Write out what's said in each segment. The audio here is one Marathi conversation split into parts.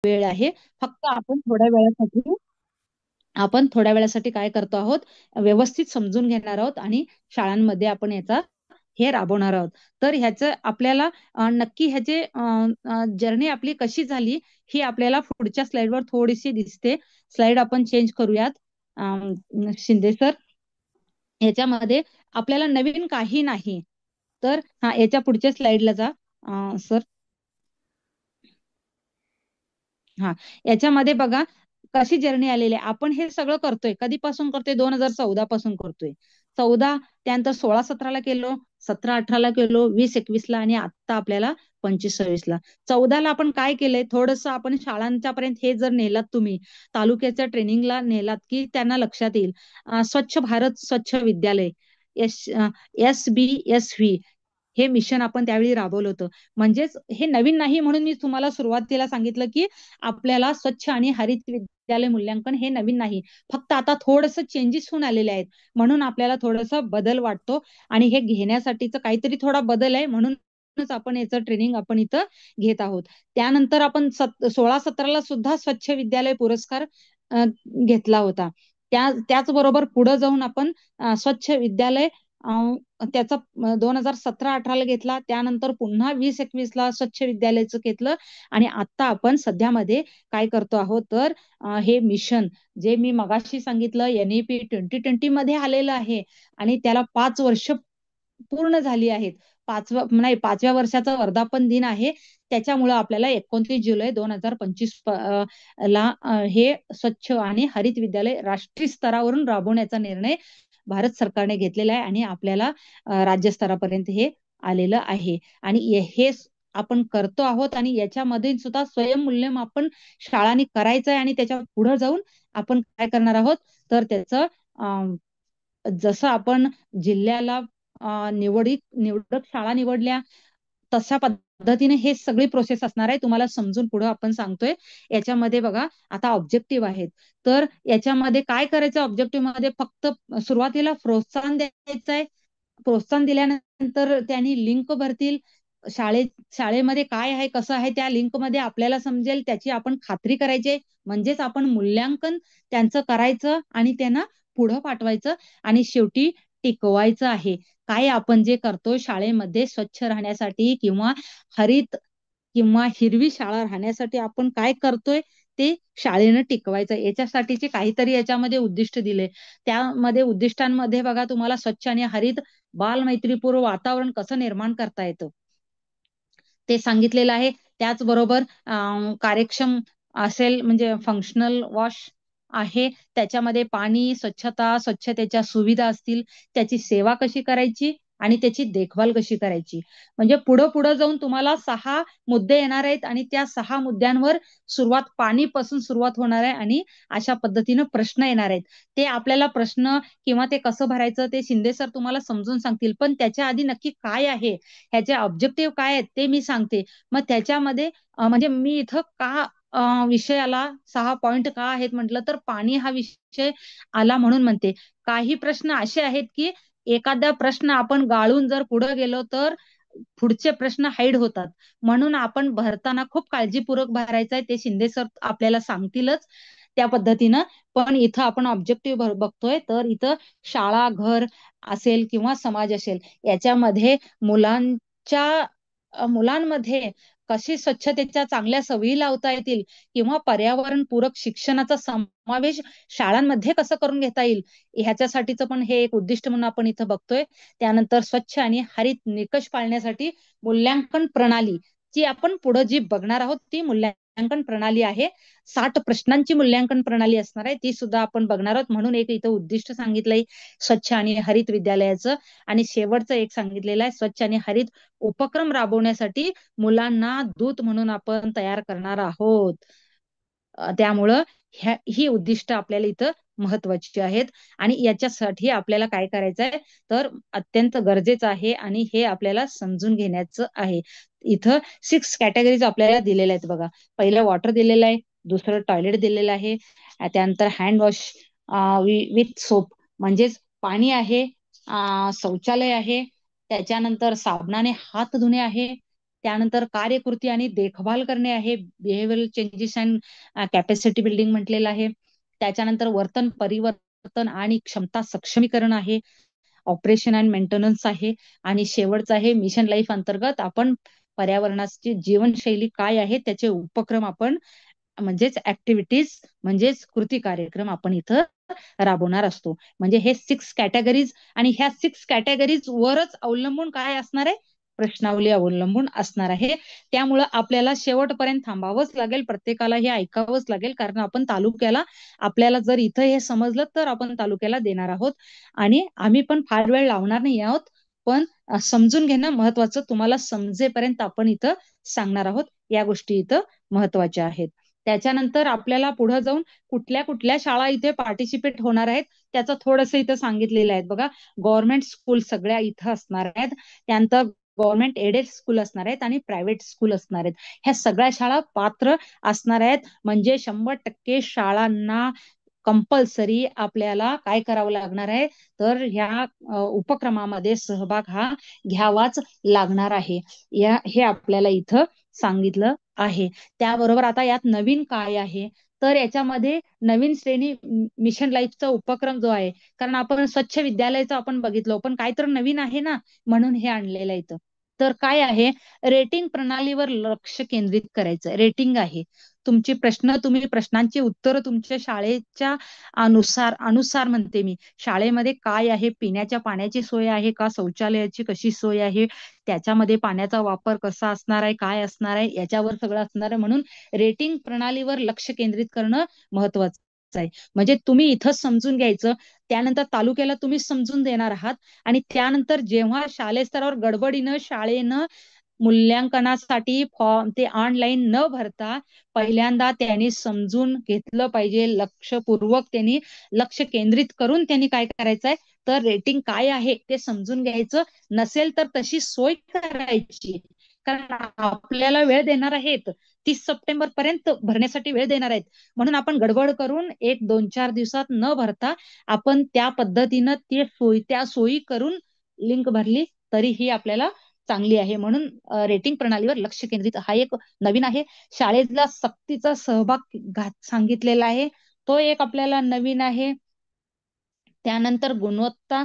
वेळ आहे. फक्त आपण थोड्या वेळासाठी काय करतो आहोत, व्यवस्थित समजून घेणार आहोत आणि शाळांमध्ये आपण याचा हे राबवणार आहोत. तर ह्याचं आपल्याला नक्की ह्याचे जर्नी आपली कशी झाली ही आपल्याला पुढच्या स्लाइडवर थोडीशी दिसते. स्लाइड आपण चेंज करूयात. शिंदे सर, याच्यामध्ये आपल्याला नवीन काही नाही. तर हा, याच्या पुढच्या स्लाइडला जा सर. हा, याच्यामध्ये बघा कशी जर्नी आलेली आहे. आपण हे सगळं करतोय कधीपासून करतोय, 2014 पासून करतोय. 14, त्यानंतर 16-17ला केलो, 17-18ला केलो, 20-21ला आणि आता आपल्याला 25-26ला. 14ला आपण काय केलंय, थोडस आपण शाळांच्या पर्यंत हे जर नेलात तुम्ही, तालुक्याच्या ट्रेनिंगला नेलात की त्यांना लक्षात येईल. स्वच्छ भारत स्वच्छ विद्यालय, SBSV हे मिशन आपण त्यावेळी राबवलं होतं. म्हणजेच हे नवीन नाही, म्हणून मी तुम्हाला सुरुवातीला सांगितलं की आपल्याला स्वच्छ आणि हरित विद्यालय मूल्यांकन हे नवीन नाही, फक्त आता थोडस चेंजेस होऊन आलेले आहेत, म्हणून आपल्याला थोडस बदल वाटतो. आणि हे घेण्यासाठीच काहीतरी थोडा बदल आहे, म्हणूनच आपण याचं ट्रेनिंग आपण इथं घेत आहोत. त्यानंतर आपण 16-17ला सुद्धा स्वच्छ विद्यालय पुरस्कार घेतला होता. त्याचबरोबर पुढे जाऊन आपण स्वच्छ विद्यालय त्याचा 2017-18ला घेतला. त्यानंतर पुन्हा 20-21ला स्वच्छ विद्यालयाचं घेतलं. आणि आता आपण सध्यामध्ये काय करतो आहोत, तर हे मिशन जे मी मगाशी सांगितलं NEP 2020 मध्ये आलेलं आहे आणि त्याला 5 वर्ष पूर्ण झाली आहेत. पाचव्या वर्षाचा वर्धापन दिन आहे. त्याच्यामुळे आपल्याला 29 जुलै 2025 ला हे स्वच्छ आणि हरित विद्यालय राष्ट्रीय स्तरावरून राबवण्याचा निर्णय भारत सरकारने घेतलेला आहे आणि आपल्याला राज्यस्तरापर्यंत हे आलेलं आहे. आणि हे आपण करतो आहोत आणि याच्यामध्ये सुद्धा स्वयंमूल्यमापन शाळांनी करायचं आहे. आणि त्याच्या पुढे जाऊन आपण काय करणार आहोत, तर त्याचं जसं आपण जिल्ह्याला निवडक शाळा निवडल्या तशा पद्धतीने हे सगळी प्रोसेस असणार आहे. तुम्हाला समजून पुढे आपण सांगतोय. याच्यामध्ये बघा आता ऑब्जेक्टिव्ह आहेत. तर याच्यामध्ये काय करायचं, ऑब्जेक्टिव्ह मध्ये फक्त सुरुवातीला प्रोत्साहन द्यायचं आहे. प्रोत्साहन दिल्यानंतर त्यांनी लिंक भरतील. शाळेमध्ये काय आहे कसं आहे त्या लिंक मध्ये आपल्याला समजेल, त्याची आपण खात्री करायची. म्हणजेच आपण मूल्यांकन त्यांचं करायचं आणि त्यांना पुढं पाठवायचं आणि शेवटी टिकवायचं आहे. काय आपण जे करतो शाळेमध्ये स्वच्छ राहण्यासाठी किंवा हरित किंवा हिरवी शाळा राहण्यासाठी आपण काय करतोय ते शाळेनं टिकवायचं. याच्यासाठीचे काहीतरी याच्यामध्ये उद्दिष्ट दिले. त्यामध्ये उद्दिष्टांमध्ये बघा तुम्हाला स्वच्छ आणि हरित बालमैत्रीपूर्व वातावरण कसं निर्माण करता येतं ते सांगितलेलं आहे. त्याचबरोबर कार्यक्षम असेल म्हणजे फंक्शनल वॉश आहे. त्याच्यामध्ये पाणी, स्वच्छता, स्वच्छतेच्या सुविधा असतील, त्याची सेवा कशी करायची आणि त्याची देखभाल कशी करायची. म्हणजे पुढं पुढं जाऊन तुम्हाला 6 मुद्दे येणार आहेत आणि त्या 6 मुद्द्यांवर पाणीपासून सुरुवात होणार आहे आणि अशा पद्धतीनं प्रश्न येणार आहेत. ते आपल्याला प्रश्न किंवा ते कसं भरायचं ते शिंदे सर तुम्हाला समजून सांगतील. पण त्याच्या आधी नक्की काय आहे, ह्याचे ऑब्जेक्टिव्ह काय आहेत ते मी सांगते. मग त्याच्यामध्ये म्हणजे मी इथं का विषय आला, 6 पॉइंट का आहेत म्हटलं तर पाणी हा विषय आला म्हणून म्हणते. काही प्रश्न असे आहेत की एखादा प्रश्न आपण गाळून जर पुढे गेलो तर पुढचे प्रश्न हाईड होतात. म्हणून आपण भरताना खूप काळजीपूर्वक भरायचं आहे. ते शिंदे सर आपल्याला सांगतीलच त्या पद्धतीनं. पण इथं आपण ऑब्जेक्टिव्ह बघतोय तर इथं शाळा, घर असेल किंवा समाज असेल, याच्यामध्ये मुलांमध्ये कशी स्वच्छतेच्या चांगल्या सवयी लावता येतील किंवा पर्यावरणपूरक शिक्षणाचा समावेश शाळांमध्ये कसं करून घेता येईल, ह्याच्यासाठीचं पण हे एक उद्दिष्ट म्हणून आपण इथं बघतोय. त्यानंतर स्वच्छ आणि हरित निकष पाळण्यासाठी मूल्यांकन प्रणाली जी आपण पुढे जी बघणार आहोत ती मूल्यांकन प्रणाली आहे. 60 प्रश्नांची मूल्यांकन प्रणाली असणार आहे, ती सुद्धा आपण बघणार आहोत. म्हणून एक इथं उद्दिष्ट सांगितलंय स्वच्छ आणि हरित विद्यालयाचं. आणि शेवटचं एक सांगितलेलं आहे, स्वच्छ आणि हरित उपक्रम राबवण्यासाठी मुलांना दूत म्हणून आपण तयार करणार आहोत. त्यामुळं ही उद्दिष्ट आपल्याला इथं महत्वाची आहेत. आणि याच्यासाठी आपल्याला काय करायचं आहे तर अत्यंत गरजेचं आहे आणि हे आपल्याला समजून घेण्याचं आहे. इथं 6 कॅटेगरीज आपल्याला दिलेल्या आहेत बघा. पहिलं वॉटर दिलेलं आहे, दुसरं टॉयलेट दिलेलं आहे, त्यानंतर हँड वॉश विथ सोप म्हणजेच पाणी आहे, शौचालय आहे, त्याच्यानंतर साबणाने हात धुणे आहे, त्यानंतर कार्यकृती आणि देखभाल करणे आहे, behavioural changes and capacity building म्हटलेलं आहे. त्याच्यानंतर वर्तन परिवर्तन आणि क्षमता सक्षमीकरण आहे, ऑपरेशन अँड मेंटेनन्स आहे, आणि शेवटचं आहे मिशन लाईफ अंतर्गत आपण पर्यावरणाची जीवनशैली काय आहे त्याचे उपक्रम आपण म्हणजेच ऍक्टिव्हिटीज म्हणजेच कृती कार्यक्रम आपण इथं राबवणार असतो. म्हणजे हे 6 कॅटेगरीज, आणि ह्या 6 कॅटेगरीज वरच अवलंबून काय असणार आहे, प्रश्नावली अवलंबून असणार आहे. त्यामुळं आपल्याला शेवटपर्यंत थांबावंच लागेल, प्रत्येकाला हे ऐकावंच लागेल, कारण आपण तालुक्याला, आपल्याला जर इथं हे समजलं तर आपण तालुक्याला देणार आहोत. आणि आम्ही पण फार वेळ लावणार नाही आहोत, पण समजून घेणं महत्वाचं, तुम्हाला समजेपर्यंत आपण इथं सांगणार आहोत. या गोष्टी इथं महत्वाच्या आहेत. त्याच्यानंतर आपल्याला पुढे जाऊन कुठल्या कुठल्या शाळा इथे पार्टिसिपेट होणार आहेत त्याचं थोडंसं इथं सांगितलेलं आहे बघा. गव्हर्नमेंट स्कूल सगळ्या इथं असणार आहेत, त्यानंतर गव्हर्नमेंट एडेड स्कूल असणार आहेत आणि प्रायव्हेट स्कूल असणार आहेत. ह्या सगळ्या शाळा पात्र असणार आहेत. म्हणजे 100% शाळांना कंपल्सरी आपल्याला काय करावं लागणार आहे, तर ह्या उपक्रमामध्ये सहभाग हा घ्यावाच लागणार आहे. हे आपल्याला इथं सांगितलं आहे. त्याबरोबर आता यात नवीन काय आहे, तर याच्यामध्ये नवीन श्रेणी मिशन लाईफचा उपक्रम जो आहे, कारण आपण स्वच्छ विद्यालयाचं आपण बघितलं, पण काय तर नवीन आहे ना, म्हणून हे आणलेलं आहे इथं. तर काय आहे, रेटिंग प्रणालीवर लक्ष केंद्रित करायचं. रेटिंग आहे, तुमची प्रश्न, तुम्ही प्रश्नांची उत्तरं तुमच्या शाळेच्या अनुसार म्हणते मी, शाळेमध्ये काय आहे, पिण्याच्या पाण्याची सोय आहे का, शौचालयाची कशी सोय आहे, त्याच्यामध्ये पाण्याचा वापर कसा असणार आहे, काय असणार आहे, याच्यावर सगळं असणार आहे. म्हणून रेटिंग प्रणालीवर लक्ष केंद्रित करणं महत्वाचं आहे. म्हणजे तुम्ही इथं समजून घ्यायचं, त्यानंतर तालुक्याला तुम्ही समजून देणार आहात, आणि त्यानंतर जेव्हा शालेय स्तरावर गडबडीनं शाळेनं मूल्यांकनासाठी फॉर्म ते ऑनलाईन न भरता पहिल्यांदा त्यांनी समजून घेतलं पाहिजे, लक्षपूर्वक त्यांनी लक्ष केंद्रित करून त्यांनी काय करायचंय, तर रेटिंग काय आहे ते समजून घ्यायचं. नसेल तर तशी सोय करायची, कारण आपल्याला वेळ देणार आहेत, 30 सप्टेंबर पर्यंत भरण्यासाठी वेळ देणार आहेत. म्हणून आपण गडबड करून 1-2-4 दिवसात न भरता आपण त्या पद्धतीनं त्या सोयी करून लिंक भरली तरीही आपल्याला चांगली आहे. म्हणून रेटिंग प्रणालीवर लक्ष केंद्रित हा एक नवीन आहे. शाळेतला सक्तीचा सहभाग सांगितलेला आहे, तो एक आपल्याला नवीन आहे. त्यानंतर गुणवत्ता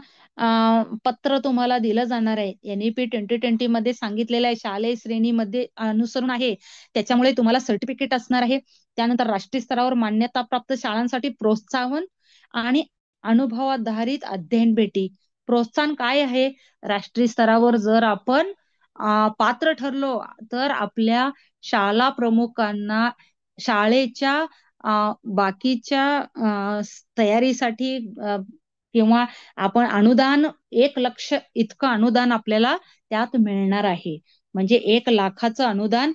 पत्र तुम्हाला दिलं जाणार आहे. NEP 2020 मध्ये सांगितलेलं आहे, शालेय श्रेणीमध्ये अनुसरून आहे, त्याच्यामुळे तुम्हाला सर्टिफिकेट असणार आहे. त्यानंतर राष्ट्रीय स्तरावर मान्यताप्राप्त शाळांसाठी प्रोत्साहन आणि अनुभवाधारित अध्ययन भेटी. प्रोत्साहन काय आहे, राष्ट्रीय स्तरावर जर आपण पात्र ठरलो तर आपल्या शाळा प्रमुखांना शाळेच्या बाकीच्या तयारीसाठी किंवा आपण अनुदान 1 लाख इतकं अनुदान आपल्याला त्यात मिळणार आहे. म्हणजे 1 लाखाचं अनुदान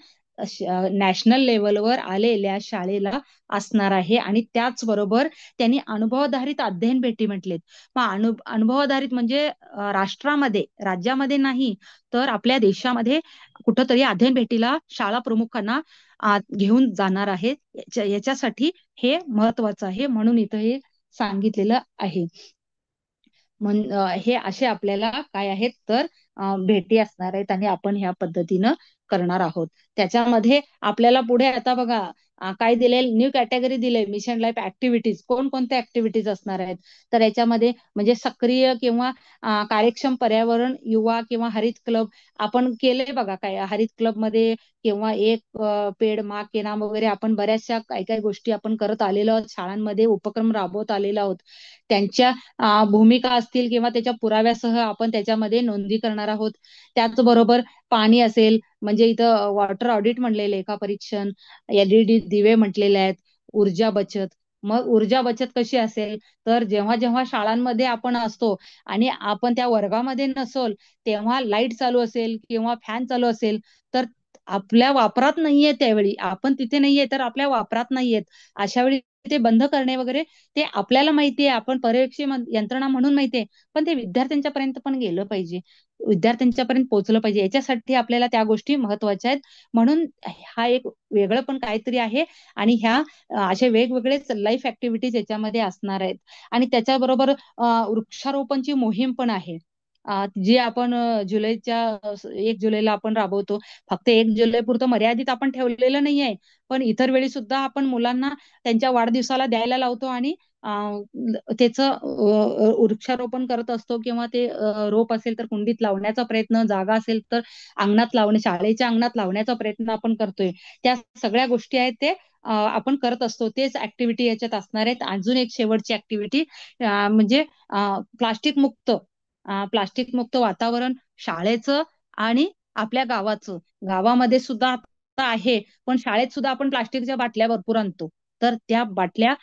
नॅशनल लेवलवर आलेल्या शाळेला असणार आहे. आणि त्याचबरोबर त्यांनी अनुभवाधारित अध्ययन भेटी म्हटलेत. मग अनुभवाधारित म्हणजे राज्यामध्ये नाही, तर आपल्या देशामध्ये कुठंतरी अध्ययन भेटीला शाळा प्रमुखांना घेऊन जाणार आहे. याच्यासाठी हे महत्वाचं आहे, म्हणून इथं हे सांगितलेलं आहे. हे असे आपल्याला काय आहेत, तर भेटी असणार आहेत, आणि आपण ह्या पद्धतीनं करणार आहोत. त्याच्यामध्ये आपल्याला पुढे आता बघा काय दिले, न्यू कॅटेगरी दिले, मिशन लाईफ ऍक्टिव्हिटीज. कोणकोणत्या ऍक्टिव्हिटीज असणार आहेत, तर याच्यामध्ये म्हणजे सक्रिय किंवा कार्यक्षम पर्यावरण, युवा किंवा हरित क्लब. आपण केले बघा, काय हरित क्लब मध्ये किंवा एक पेड मा के नाम वगैरे, आपण बऱ्याचशा काही काही गोष्टी आपण करत आलेलो आहोत, शाळांमध्ये उपक्रम राबवत आलेलो आहोत. त्यांच्या भूमिका असतील किंवा त्याच्या पुराव्यासह आपण त्याच्यामध्ये नोंदी करणार आहोत. त्याचबरोबर पाणी असेल, म्हणजे इथं वॉटर ऑडिट म्हणले, लेखा परीक्षण, LED दिवे म्हटलेले आहेत, ऊर्जा बचत. मग ऊर्जा बचत कशी असेल, तर जेव्हा जेव्हा शाळांमध्ये आपण असतो आणि आपण त्या वर्गामध्ये नसोल, तेव्हा लाईट चालू असेल किंवा फॅन चालू असेल, तर आपल्या वापरात नाहीये, त्यावेळी आपण तिथे नाहीये तर आपल्या वापरात नाहीयेत, अशा वेळी ते बंद करणे वगैरे, ते आपल्याला माहितीये, आपण पर्यवेक्षी यंत्रणा म्हणून माहितीये, पण ते विद्यार्थ्यांच्या पर्यंत पण गेलं पाहिजे, विद्यार्थ्यांच्या पर्यंत पोहोचलं पाहिजे. याच्यासाठी आपल्याला त्या गोष्टी महत्वाच्या आहेत. म्हणून हा एक वेगळं पण काहीतरी आहे, आणि ह्या असे वेगवेगळेच लाईफ ऍक्टिव्हिटीज याच्यामध्ये असणार आहेत. आणि त्याच्याबरोबर वृक्षारोपणची मोहीम पण आहे. जी आपण जुलैच्या 1 जुलैला आपण राबवतो. फक्त 1 जुलै पुरतं मर्यादित आपण ठेवलेलं नाहीये, पण इतर वेळी सुद्धा आपण मुलांना त्यांच्या वाढदिवसाला द्यायला लावतो आणि त्याचं वृक्षारोपण करत असतो, किंवा ते रोप असेल तर कुंडीत लावण्याचा प्रयत्न, जागा असेल तर अंगणात लावणे, शाळेच्या अंगणात लावण्याचा प्रयत्न आपण करतोय. त्या सगळ्या गोष्टी आहेत ते आपण करत असतो. तेच ऍक्टिव्हिटी याच्यात असणार आहेत. अजून एक शेवटची ऍक्टिव्हिटी म्हणजे प्लास्टिक मुक्त, प्लास्टिक मुक्त वातावरण शाळेचं आणि आपल्या गावाचं. गावामध्ये सुद्धा आता आहे, पण शाळेत सुद्धा आपण प्लास्टिकच्या बाटल्या भरपूर आणतो. तर त्या बाटल्या,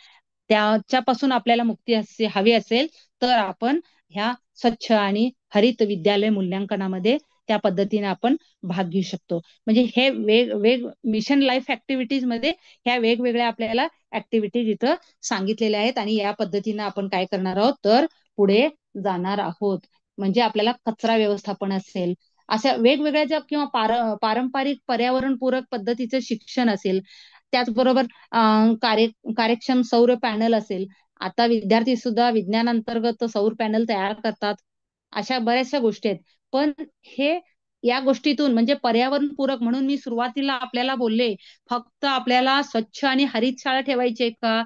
त्याच्यापासून आपल्याला मुक्ती हवी असेल तर आपण ह्या स्वच्छ आणि हरित विद्यालय मूल्यांकनामध्ये त्या पद्धतीने आपण भाग घेऊ शकतो. म्हणजे हे वेग मिशन लाईफ ऍक्टिव्हिटीज मध्ये ह्या वेगवेगळ्या आपल्याला ऍक्टिव्हिटीज इथं सांगितलेल्या आहेत, आणि या पद्धतीने आपण काय करणार आहोत तर पुढे जाणार आहोत. म्हणजे आपल्याला कचरा व्यवस्थापन असेल, अशा वेगवेगळ्या ज्या, किंवा पारंपरिक पर्यावरणपूरक पद्धतीचं शिक्षण असेल, त्याचबरोबर कार्यक्षम सौर पॅनल असेल. आता विद्यार्थी सुद्धा विज्ञानांतर्गत सौर पॅनल तयार करतात. अशा बऱ्याचशा गोष्टी आहेत. पण हे या गोष्टीतून म्हणजे पर्यावरणपूरक, म्हणून मी सुरुवातीला आपल्याला बोलले, फक्त आपल्याला स्वच्छ आणि हरित शाळा ठेवायची का?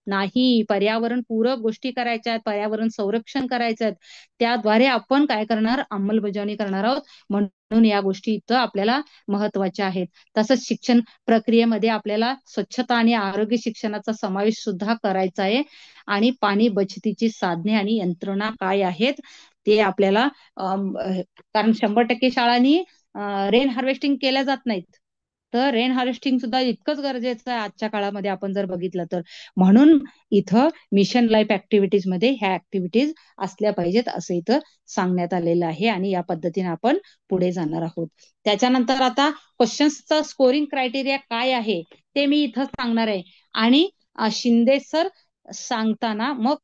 नाही, पर्यावरण पूरक गोष्टी करायच्या आहेत, पर्यावरण संरक्षण करायचं आहे. त्याद्वारे आपण काय करणार, अंमलबजावणी करणार आहोत. म्हणून या गोष्टी इथं आपल्याला महत्वाच्या आहेत. तसंच शिक्षण प्रक्रियेमध्ये आपल्याला स्वच्छता आणि आरोग्य शिक्षणाचा समावेश सुद्धा करायचा आहे. आणि पाणी बचतीची साधने आणि यंत्रणा काय आहेत ते आपल्याला, कारण 100% शाळांनी रेन हार्वेस्टिंग केल्या जात नाहीत. तर रेन हार्वेस्टिंग सुद्धा इतकंच गरजेचं आहे आजच्या काळामध्ये आपण जर बघितलं तर. म्हणून इथं मिशन लाईफ ऍक्टिव्हिटीज मध्ये ह्या ऍक्टिव्हिटीज असल्या पाहिजेत असं इथं सांगण्यात आलेलं आहे, आणि या पद्धतीने आपण पुढे जाणार आहोत. त्याच्यानंतर आता क्वेश्चन्सचा स्कोरिंग क्रायटेरिया काय आहे ते मी इथं सांगणार आहे. आणि शिंदे सर सांगताना मग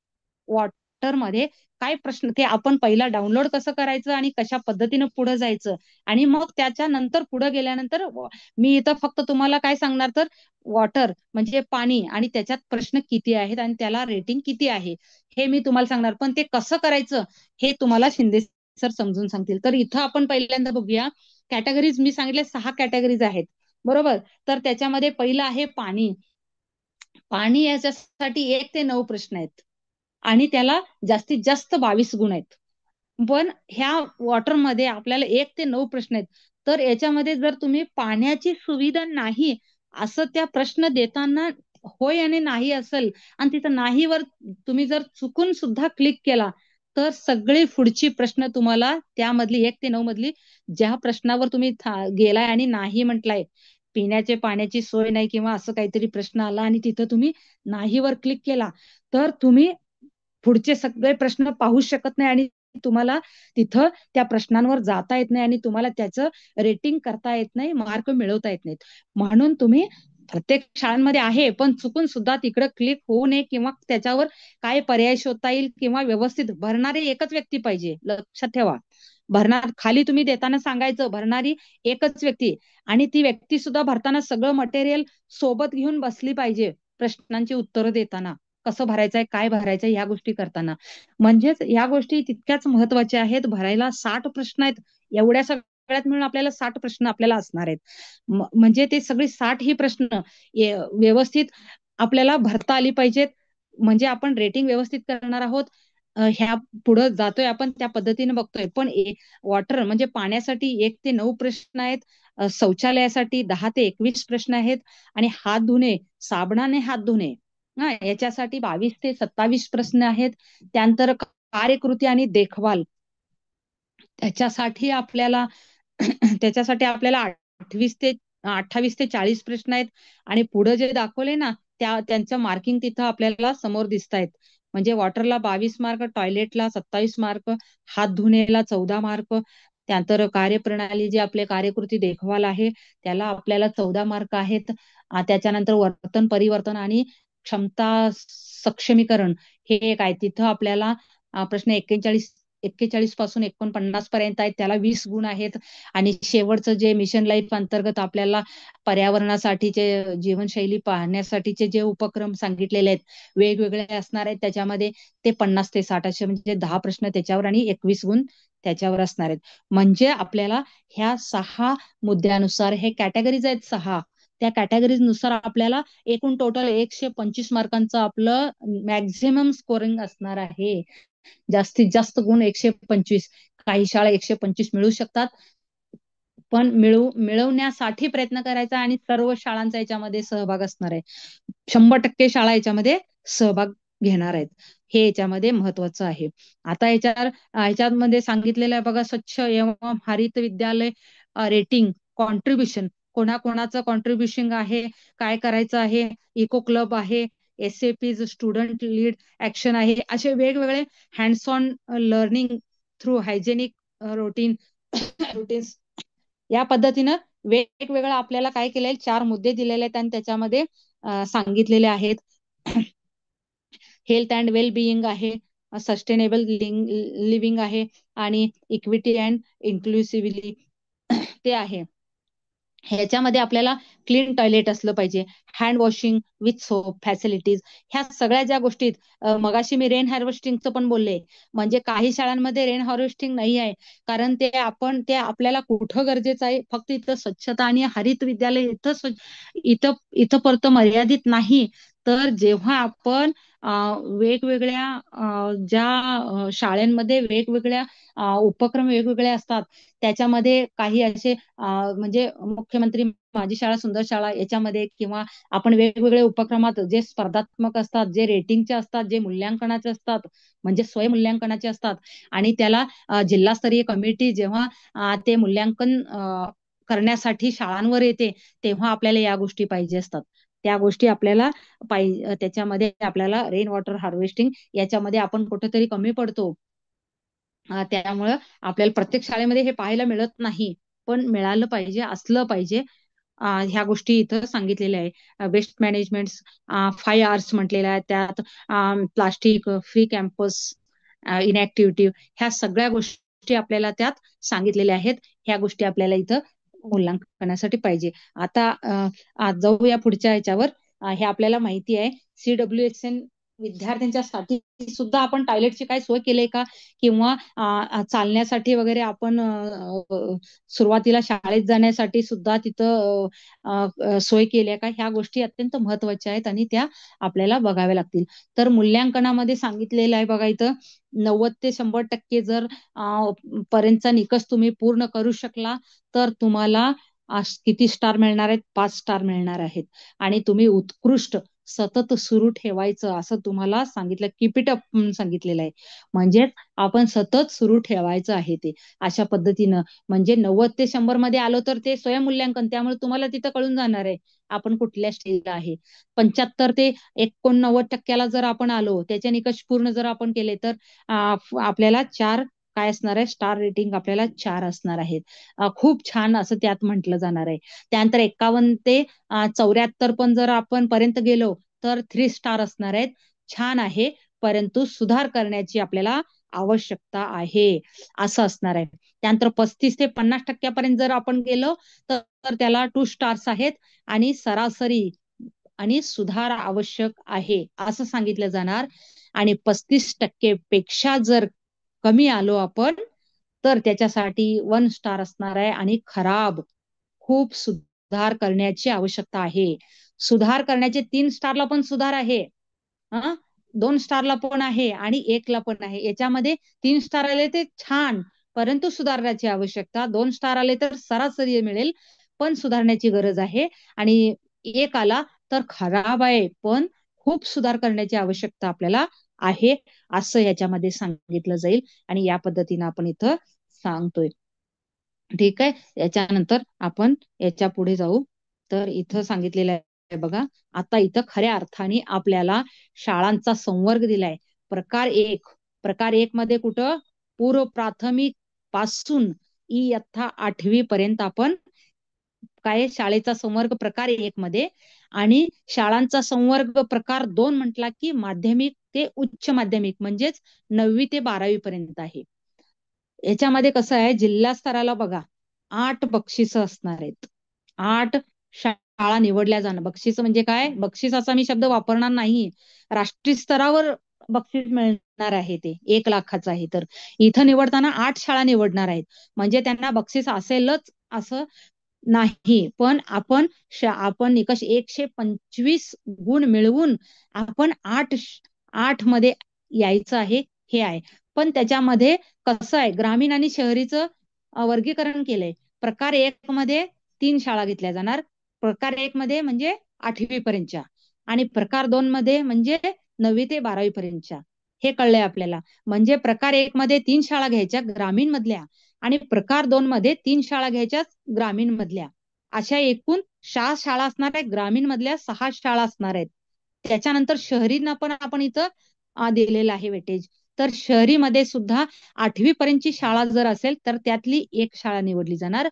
वॉटर मध्ये काय प्रश्न, ते आपण पहिला डाउनलोड कसं करायचं आणि कशा पद्धतीनं पुढे जायचं, आणि मग त्याच्यानंतर पुढे गेल्यानंतर मी इथं फक्त तुम्हाला काय सांगणार तर वॉटर म्हणजे पाणी, आणि त्याच्यात प्रश्न किती आहेत आणि त्याला रेटिंग किती आहे हे मी तुम्हाला सांगणार. पण ते कसं करायचं हे तुम्हाला शिंदे सर समजून सांगतील. तर इथं आपण पहिल्यांदा बघूया. कॅटेगरीज मी सांगितले 6 कॅटेगरीज आहेत, बरोबर. तर त्याच्यामध्ये पहिलं आहे पाणी. पाणी याच्यासाठी 1 ते 9 प्रश्न आहेत, आणि त्याला जास्तीत जास्त 22 गुण आहेत. पण ह्या वॉटरमध्ये आपल्याला 1 ते 9 प्रश्न आहेत. तर याच्यामध्ये जर तुम्ही पाण्याची सुविधा नाही असं त्या प्रश्न देताना होय आणि नाही असेल, आणि तिथं नाहीवर तुम्ही जर चुकून सुद्धा क्लिक केला, तर सगळे पुढची प्रश्न तुम्हाला त्यामधली 1 ते 9 मधली ज्या प्रश्नावर तुम्ही गेलाय आणि नाही म्हटलाय, पिण्याचे पाण्याची सोय नाही किंवा असं काहीतरी प्रश्न आला आणि तिथं तुम्ही नाहीवर क्लिक केला, तर तुम्ही पुढचे सगळे प्रश्न पाहू शकत नाही, आणि तुम्हाला तिथं त्या प्रश्नांवर जाता येत नाही, आणि तुम्हाला त्याचं रेटिंग करता येत नाही, मार्क मिळवता येत नाहीत. म्हणून तुम्ही, प्रत्येक शाळांमध्ये आहे, पण चुकून सुद्धा तिकडे क्लिक होऊ नये, किंवा त्याच्यावर काय पर्याय शोधता येईल, किंवा व्यवस्थित भरणारी एकच व्यक्ती पाहिजे, लक्षात ठेवा. भरणार खाली तुम्ही देताना सांगायचं भरणारी एकच व्यक्ती, आणि ती व्यक्ती सुद्धा भरताना सगळं मटेरियल सोबत घेऊन बसली पाहिजे प्रश्नांची उत्तरं देताना. कसं भरायचंय, काय भरायचंय, ह्या गोष्टी करताना. म्हणजेच ह्या गोष्टी तितक्याच महत्वाच्या आहेत. भरायला 60 प्रश्न आहेत. एवढ्या सगळ्यात मिळून आपल्याला 60 प्रश्न आपल्याला असणार आहेत. म्हणजे ते सगळे 60 ही प्रश्न व्यवस्थित आपल्याला भरता आली पाहिजेत. म्हणजे आपण रेटिंग व्यवस्थित करणार आहोत. ह्या पुढे जातोय आपण त्या पद्धतीने बघतोय. पण वॉटर म्हणजे पाण्यासाठी 1 ते 9 प्रश्न आहेत. शौचालयासाठी 10 ते 21 प्रश्न आहेत. आणि हात धुणे, साबणाने हात धुणे, याच्यासाठी 22 ते 27 प्रश्न आहेत. त्यानंतर कार्यकृती आणि देखभाल, त्याच्यासाठी आपल्याला त्याच्यासाठी आपल्याला 28 ते 40 प्रश्न आहेत. आणि पुढे जे दाखवले ना त्यांचं मार्किंग तिथं आपल्याला समोर दिसत आहेत. म्हणजे वॉटरला 22 मार्क, टॉयलेटला 27 मार्क, हात धुणेला 14 मार्क, त्यानंतर कार्यप्रणाली जे आपले कार्यकृती देखभाल आहे त्याला आपल्याला 14 मार्क आहेत. त्याच्यानंतर वर्तन परिवर्तन आणि क्षमता सक्षमीकरण हे एक आहे. तिथं आपल्याला प्रश्न 41 पासून 49 पर्यंत आहेत, त्याला 20 गुण आहेत. आणि शेवटचं जे मिशन लाईफ अंतर्गत आपल्याला पर्यावरणासाठीचे, जीवनशैली पाहण्यासाठीचे जे उपक्रम सांगितलेले आहेत वेगवेगळे असणार आहेत, त्याच्यामध्ये ते 50 ते 60 असे म्हणजे 10 प्रश्न त्याच्यावर आणि 21 गुण त्याच्यावर असणार आहेत. म्हणजे आपल्याला ह्या 6 मुद्द्यानुसार हे कॅटेगरीज आहेत 6, त्या कॅटेगरीज नुसार आपल्याला एकूण टोटल 125 मार्कांचं आपलं मॅक्झिमम स्कोरिंग असणार आहे. जास्तीत जास्त गुण 125. काही शाळा 125 मिळू शकतात, पण मिळवण्यासाठी प्रयत्न करायचा आणि सर्व शाळांचा याच्यामध्ये सहभाग असणार आहे. 100% शाळा याच्यामध्ये सहभाग घेणार आहेत. हे याच्यामध्ये महत्वाचं आहे. आता ह्याच्यामध्ये सांगितलेलं आहे बघा, स्वच्छ एवं हरित विद्यालय रेटिंग कॉन्ट्रीब्युशन, कोणाकोणाचं कॉन्ट्रीब्युशन आहे, काय करायचं आहे, इको क्लब आहे, SAP स्टुडंट लीड ऍक्शन आहे, असे वेगवेगळे hands on learning through hygienic routine routines, या पद्धतीनं वेगवेगळं आपल्याला काय केलंय, 4 मुद्दे दिलेले आहेत आणि त्याच्यामध्ये सांगितलेले आहेत. हेल्थ अँड वेल बिईंग आहे, सस्टेनेबल लिव्हिंग आहे आणि इक्विटी अँड इन्क्लुसिव्हिटी ते आहे. ह्याच्यामध्ये आपल्याला क्लीन टॉयलेट असलं पाहिजे, hand washing with soap facilities, ह्या सगळ्या ज्या गोष्टीत मगाशी मी रेन हार्वेस्टिंगचं पण बोलले. म्हणजे काही शाळांमध्ये रेन हार्वेस्टिंग नाही आहे, कारण ते आपल्याला कुठं गरजेचं आहे, फक्त इथं स्वच्छता आणि हरित विद्यालय इथं इथंपर्यंत मर्यादित नाही. तर जेव्हा आपण वेगवेगळ्या ज्या शाळांमध्ये वेगवेगळ्या उपक्रम वेगवेगळे असतात, त्याच्यामध्ये काही असे म्हणजे मुख्यमंत्री माझी शाळा सुंदर शाळा याच्यामध्ये, किंवा आपण वेगवेगळे उपक्रमात जे स्पर्धात्मक असतात, जे रेटिंगचे असतात, जे मूल्यांकनाचे असतात, म्हणजे स्वयंमूल्यांकनाचे असतात, आणि त्याला जिल्हास्तरीय कमिटी जेव्हा ते मूल्यांकन करण्यासाठी शाळांवर येते, तेव्हा आपल्याला या गोष्टी पाहिजे असतात. त्या गोष्टी आपल्याला पाहिजे, त्याच्यामध्ये आपल्याला रेन वॉटर हार्वेस्टिंग याच्यामध्ये आपण कुठेतरी कमी पडतो. त्यामुळं आपल्याला प्रत्येक शाळेमध्ये हे पाहायला मिळत नाही, पण मिळालं पाहिजे, असलं पाहिजे. ह्या गोष्टी इथं सांगितलेल्या आहे. वेस्ट मॅनेजमेंट 5 आवर्स म्हटलेलं आहे, त्यात प्लास्टिक फ्री कॅम्पस इनॅक्टिव्हिटी, ह्या सगळ्या गोष्टी आपल्याला त्यात सांगितलेल्या आहेत. ह्या गोष्टी आपल्याला इथं मूल्यांकनासाठी पाहिजे. आता जाऊया पुढच्या ह्याच्यावर. हे आपल्याला माहिती आहे, CWSN विद्यार्थ्यांच्यासाठी सुद्धा आपण टॉयलेटची काय सोय केली का, किंवा चालण्यासाठी वगैरे आपण सुरुवातीला शाळेत जाण्यासाठी सुद्धा तिथं सोय केली का, ह्या गोष्टी अत्यंत महत्वाच्या आहेत आणि त्या आपल्याला बघाव्या लागतील. तर मूल्यांकनामध्ये सांगितलेलं आहे बघा इथं, 90 ते 100% जर पर्यंतचा निकष तुम्ही पूर्ण करू शकला, तर तुम्हाला किती स्टार मिळणार आहेत, 5 स्टार मिळणार आहेत. आणि तुम्ही उत्कृष्ट सतत सुरू ठेवायचं असं तुम्हाला सांगितलं, कीप इट अप म्हणून सांगितलेलं आहे. म्हणजे आपण सतत सुरू ठेवायचं आहे ते अशा पद्धतीनं. म्हणजे 90 ते 100 मध्ये आलो तर ते स्वयंमूल्यांकन, त्यामुळे तुम्हाला तिथं कळून जाणार आहे आपण कुठल्या स्टेजला आहे. 75 ते 89% जर आपण आलो, त्याचे निकष पूर्ण जर आपण केले, तर आपल्याला 4 काय असणार आहे, स्टार रेटिंग आपल्याला 4 असणार आहेत. खूप छान असं त्यात म्हटलं जाणार आहे. त्यानंतर 51 ते 74 पण जर आपण पर्यंत गेलो, तर 3 स्टार असणार आहेत. छान आहे, परंतु सुधार करण्याची आपल्याला आवश्यकता आहे, असं असणार आहे. त्यानंतर 35 ते 50% जर आपण गेलो, तर त्याला 2 स्टार्स आहेत आणि सरासरी आणि सुधार आवश्यक आहे असं सांगितलं जाणार. आणि 35% पेक्षा जर कमी आलो आपण, तर त्याच्यासाठी 1 स्टार असणार आहे आणि खराब, खूप सुधार करण्याची आवश्यकता आहे. सुधार करण्याचे 3 स्टारला पण सुधार आहे, 2 स्टारला पण आहे आणि 1 ला पण आहे. याच्यामध्ये 3 स्टार आले ते छान, परंतु सुधारण्याची आवश्यकता. 2 स्टार आले तर सरासरी मिळेल, पण सुधारण्याची गरज आहे. आणि 1 आला तर खराब आहे, पण खूप सुधार करण्याची आवश्यकता आपल्याला आहे, असं याच्यामध्ये सांगितलं जाईल. आणि या पद्धतीनं आपण इथं सांगतोय. ठीक आहे, याच्यानंतर आपण याच्या पुढे जाऊ. तर इथं सांगितलेलं आहे बघा, आता इथं खऱ्या अर्थाने आपल्याला शाळांचा संवर्ग दिलाय. प्रकार 1 मध्ये कुठं, पूर्व प्राथमिक पासून इयत्ता 8वी पर्यंत आपण काय शाळेचा संवर्ग प्रकार 1 मध्ये. आणि शाळांचा संवर्ग प्रकार 2 म्हटला की माध्यमिक ते उच्च माध्यमिक, म्हणजेच 9वी ते 12वी पर्यंत आहे. याच्यामध्ये कसं आहे, जिल्हा स्तराला बघा 8 बक्षिस असणार आहेत. 8 शाळा निवडल्या जाणार. बक्षीस म्हणजे काय, बक्षीस असा मी शब्द वापरणार नाही. राष्ट्रीय स्तरावर बक्षीस मिळणार आहे, ते 1 लाखाचं आहे. तर इथं निवडताना 8 शाळा निवडणार आहेत, म्हणजे त्यांना बक्षीस असेलच असं नाही. पण आपण निकष 125 गुण मिळवून आपण आठ मध्ये यायचं आहे, हे आहे. पण त्याच्यामध्ये कसं आहे, ग्रामीण आणि शहरीचं वर्गीकरण केलंय. प्रकार 1 मध्ये 3 शाळा घेतल्या जाणार. प्रकार 1 मध्ये म्हणजे 8वी पर्यंतच्या, आणि प्रकार 2 मध्ये म्हणजे 9वी ते 12वी पर्यंतच्या. हे कळलंय आपल्याला. म्हणजे प्रकार 1 मध्ये 3 शाळा घ्यायच्या ग्रामीण मधल्या, आणि प्रकार 2 मध्ये 3 शाळा घ्यायच्या ग्रामीण मधल्या. अशा एकूण 6 शाळा असणार आहेत, ग्रामीण मधल्या 6 शाळा असणार आहेत. त्याच्यानंतर शहरींना पण आपण इथं दिलेलं आहे वेटेज. तर शहरीमध्ये सुद्धा 8वी पर्यंतची शाळा जर असेल तर त्यातली 1 शाळा निवडली जाणार,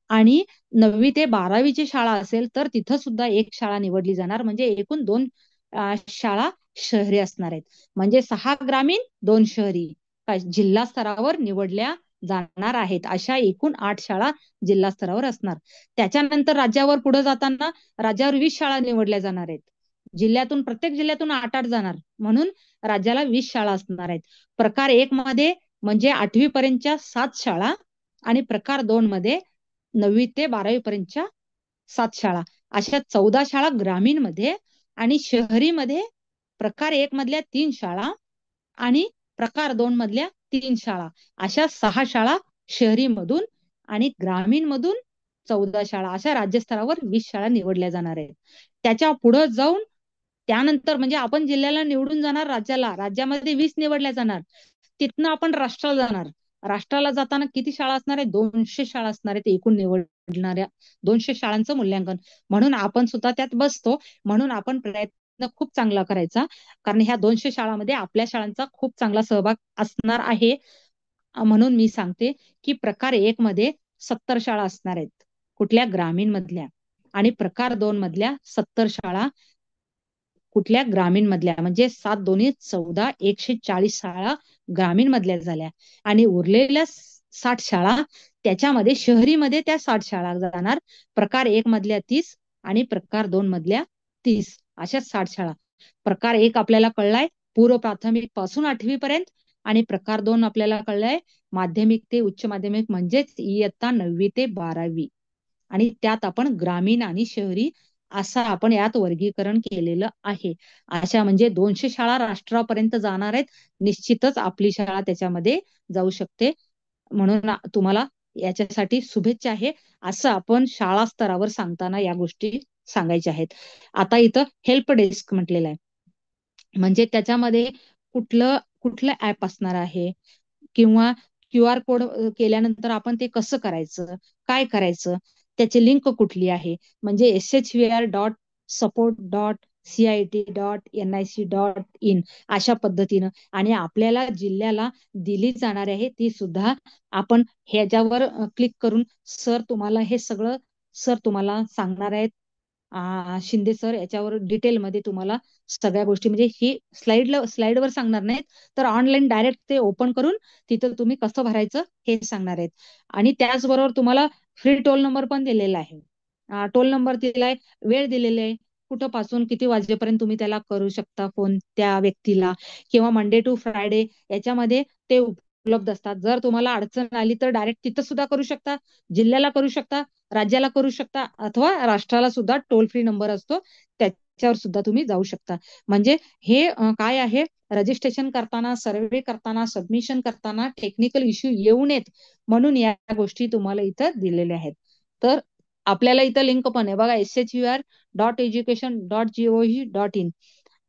आणि 9वी ते 12वीची शाळा असेल तर तिथं सुद्धा 1 शाळा निवडली जाणार. म्हणजे एकूण 2 शाळा शहरी असणार आहेत. म्हणजे 6 ग्रामीण 2 शहरी जिल्हा स्तरावर निवडल्या जाणार आहेत. अशा एकूण 8 शाळा जिल्हा स्तरावर असणार. त्याच्यानंतर राज्यावर पुढे जाताना राज्यावर 20 शाळा निवडल्या जाणार आहेत. प्रत्येक जिल्ह्यातून 8-8 जाणार, म्हणून राज्याला 20 शाळा असणार आहेत. प्रकार 1 मध्ये म्हणजे 8वी पर्यंतच्या 7 शाळा, आणि प्रकार 2 मध्ये 9वी ते 12वी पर्यंतच्या 7 शाळा. अशा 14 शाळा ग्रामीण मध्ये, आणि शहरीमध्ये प्रकार 1 मधल्या 3 शाळा आणि प्रकार 2 मधल्या 3 शाळा. अशा 6 शाळा शहरीमधून, आणि ग्रामीण मधून 14 शाळा, अशा राज्यस्तरावर 20 शाळा निवडल्या जाणार आहेत. त्याच्या पुढे जाऊन त्यानंतर म्हणजे आपण जिल्ह्याला निवडून जाणार, राज्यामध्ये 20 निवडल्या जाणार. तिथनं आपण राष्ट्राला जाणार. राष्ट्राला जाताना किती शाळा असणार आहे? 200 शाळा असणार आहेत एकूण निवडणाऱ्या. 200 शाळांचं मूल्यांकन. म्हणून आपण सुद्धा त्यात बसतो. म्हणून आपण प्रयत्न खूप चांगला करायचा, कारण ह्या 200 शाळांमध्ये आपल्या शाळांचा खूप चांगला सहभाग असणार आहे. म्हणून मी सांगते की प्रकार 1 मध्ये 70 शाळा असणार आहेत, कुठल्या? ग्रामीण मधल्या. आणि प्रकार 2 मधल्या 70 शाळा कुठल्या? ग्रामीण मधल्या. म्हणजे 7 दोन्ही 14, 140 शाळा ग्रामीण मधल्या झाल्या. आणि उरलेल्या 60 शाळा त्याच्यामध्ये शहरीमध्ये त्या 60 शाळा जाणार. प्रकार 1 मधल्या 30 आणि प्रकार 2 मधल्या 30, अशा 60 शाळा. प्रकार 1 आपल्याला कळलाय पूर्व प्राथमिक पासून 8वी पर्यंत, आणि प्रकार 2 आपल्याला कळलाय माध्यमिक ते उच्च माध्यमिक, म्हणजेच इयत्ता 9वी ते 12वी. आणि त्यात आपण ग्रामीण आणि शहरी असं आपण यात वर्गीकरण केलेलं आहे. अशा म्हणजे 200 शाळा राष्ट्रापर्यंत जाणार आहेत. निश्चितच आपली शाळा त्याच्यामध्ये जाऊ शकते. म्हणून तुम्हाला याच्यासाठी शुभेच्छा आहे. असं आपण शाळा स्तरावर सांगताना या गोष्टी सांगायच्या आहेत. आता इथं हेल्प डेस्क म्हटलेलं आहे, म्हणजे त्याच्यामध्ये कुठलं कुठलं ऍप असणार आहे, किंवा QR कोड केल्यानंतर आपण ते कसं करायचं, काय करायचं, त्याची लिंक कुठली आहे, म्हणजे shvr.support.cit.nic.in अशा पद्धतीनं. आणि आपल्याला जिल्ह्याला दिली जाणार आहे ती सुद्धा आपण ह्याच्यावर क्लिक करून सर तुम्हाला सांगणार आहेत. शिंदे सर याच्यावर डिटेलमध्ये तुम्हाला सगळ्या गोष्टी, म्हणजे ही स्लाइडवर सांगणार नाहीत, तर ऑनलाईन डायरेक्ट ते ओपन करून तिथं तुम्ही कसं भरायचं हे सांगणार आहेत. आणि त्याचबरोबर तुम्हाला फ्री टोल नंबर पण दिलेला आहे. टोल नंबर दिलाय, वेळ दिलेली आहे, कुठं पासून किती वाजेपर्यंत तुम्ही त्याला करू शकता फोन त्या व्यक्तीला, किंवा मंडे टू फ्रायडे याच्यामध्ये ते उपलब्ध असतात. जर तुम्हाला अडचण आली तर डायरेक्ट तिथं सुद्धा करू शकता, जिल्ह्याला करू शकता, राज्याला करू शकता, अथवा राष्ट्राला सुद्धा टोल फ्री नंबर असतो, त्याच्यावर सुद्धा तुम्ही जाऊ शकता. म्हणजे हे काय आहे, रजिस्ट्रेशन करताना, सर्वे करताना, सबमिशन करताना टेक्निकल इश्यू येऊ नयेत म्हणून या गोष्टी तुम्हाला इथं दिलेल्या आहेत. तर आपल्याला इथं लिंक पण आहे बघा, shvr.education.gov.in.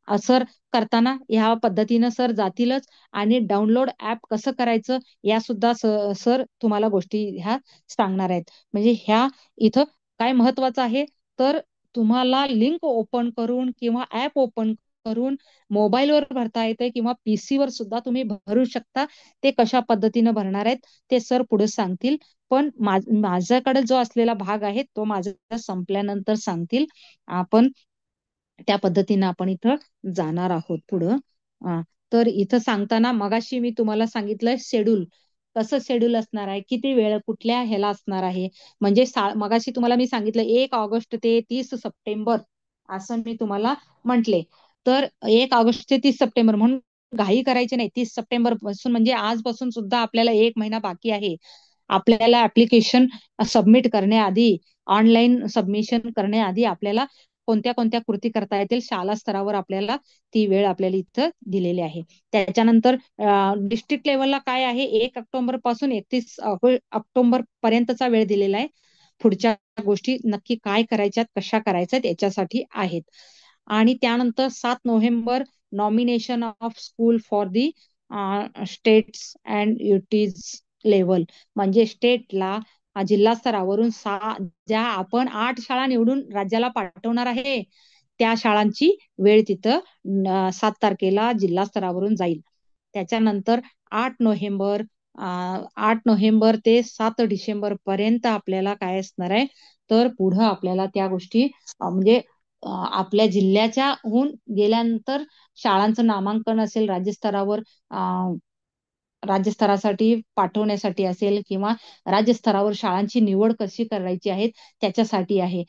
सर करताना ह्या पद्धतीनं सर जातीलच, आणि डाउनलोड ऍप कसं करायचं या सुद्धा सर तुम्हाला गोष्टी ह्या सांगणार आहेत. म्हणजे ह्या इथं काय महत्वाचं आहे, तर तुम्हाला लिंक ओपन करून किंवा ऍप ओपन करून मोबाईलवर भरता येते, किंवा PC वर सुद्धा तुम्ही भरू शकता. ते कशा पद्धतीनं भरणार आहेत ते सर पुढे सांगतील. पण माझ्याकडे जो असलेला भाग आहे तो माझा संपल्यानंतर सांगतील. आपण त्या पद्धतीनं आपण इथं जाणार आहोत पुढं. तर इथं सांगताना मगाशी मी तुम्हाला सांगितलं शेड्यूल, कसं शेड्यूल असणार आहे, किती वेळ कुठल्या ह्याला असणार आहे. म्हणजे मगाशी तुम्हाला मी सांगितलं 1 ऑगस्ट ते 30 सप्टेंबर असं मी तुम्हाला म्हंटले. तर 1 ऑगस्ट ते 30 सप्टेंबर म्हणून घाई करायची नाही. 30 सप्टेंबर पासून म्हणजे आजपासून सुद्धा आपल्याला 1 महिना बाकी आहे. आपल्याला ऍप्लिकेशन सबमिट करण्याआधी, ऑनलाईन सबमिशन करण्याआधी आपल्याला कोणत्या कोणत्या कृती करता येतील शाळा स्तरावर आपल्याला ती वेळ आपल्याला इथं दिलेली आहे. त्याच्यानंतर डिस्ट्रिक्ट लेवलला काय आहे, 1 ऑक्टोबर पासून 31 ऑक्टोबर पर्यंतचा वेळ दिलेला आहे. पुढच्या गोष्टी नक्की काय करायच्यात, कशा करायच्यात याच्यासाठी आहेत. आणि त्यानंतर 7 November nomination of school for the states and UTs level, म्हणजे स्टेटला जिल्हा स्तरावरून ज्या आपण 8 शाळा निवडून राज्याला पाठवणार आहे त्या शाळांची वेळ तिथं 7 तारखेला जिल्हा स्तरावरून जाईल. त्याच्यानंतर 8 नोव्हेंबर 8 नोव्हेंबर ते 7 डिसेंबर पर्यंत आपल्याला काय असणार आहे, तर पुढं आपल्याला त्या गोष्टी म्हणजे आपल्या जिल्ह्याच्या होऊन गेल्यानंतर शाळांचं नामांकन असेल राज्यस्तरावर, राज्यस्तरासाठी पाठवण्यासाठी असेल किंवा राज्यस्तरावर शाळांची निवड कशी करायची आहे त्याच्यासाठी आहे.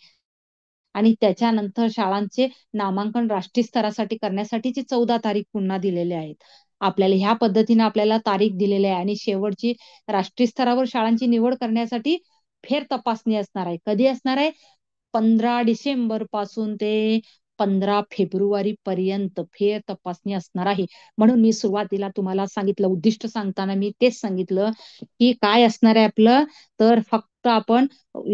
आणि त्याच्यानंतर शाळांचे नामांकन राष्ट्रीय स्तरासाठी करण्यासाठीची 14 तारीख पुन्हा दिलेले आहेत. आपल्याला ह्या पद्धतीने आपल्याला तारीख दिलेली आहे. आणि शेवटची राष्ट्रीय स्तरावर शाळांची निवड करण्यासाठी फेर तपासणी असणार आहे. कधी असणार आहे? 15 डिसेंबर पासून ते 15 फेब्रुवारी पर्यंत फेर तपासणी असणार आहे. म्हणून मी सुरुवातीला तुम्हाला सांगितलं, उद्दिष्ट सांगताना मी तेच सांगितलं की काय असणार आहे आपलं, तर फक्त आपण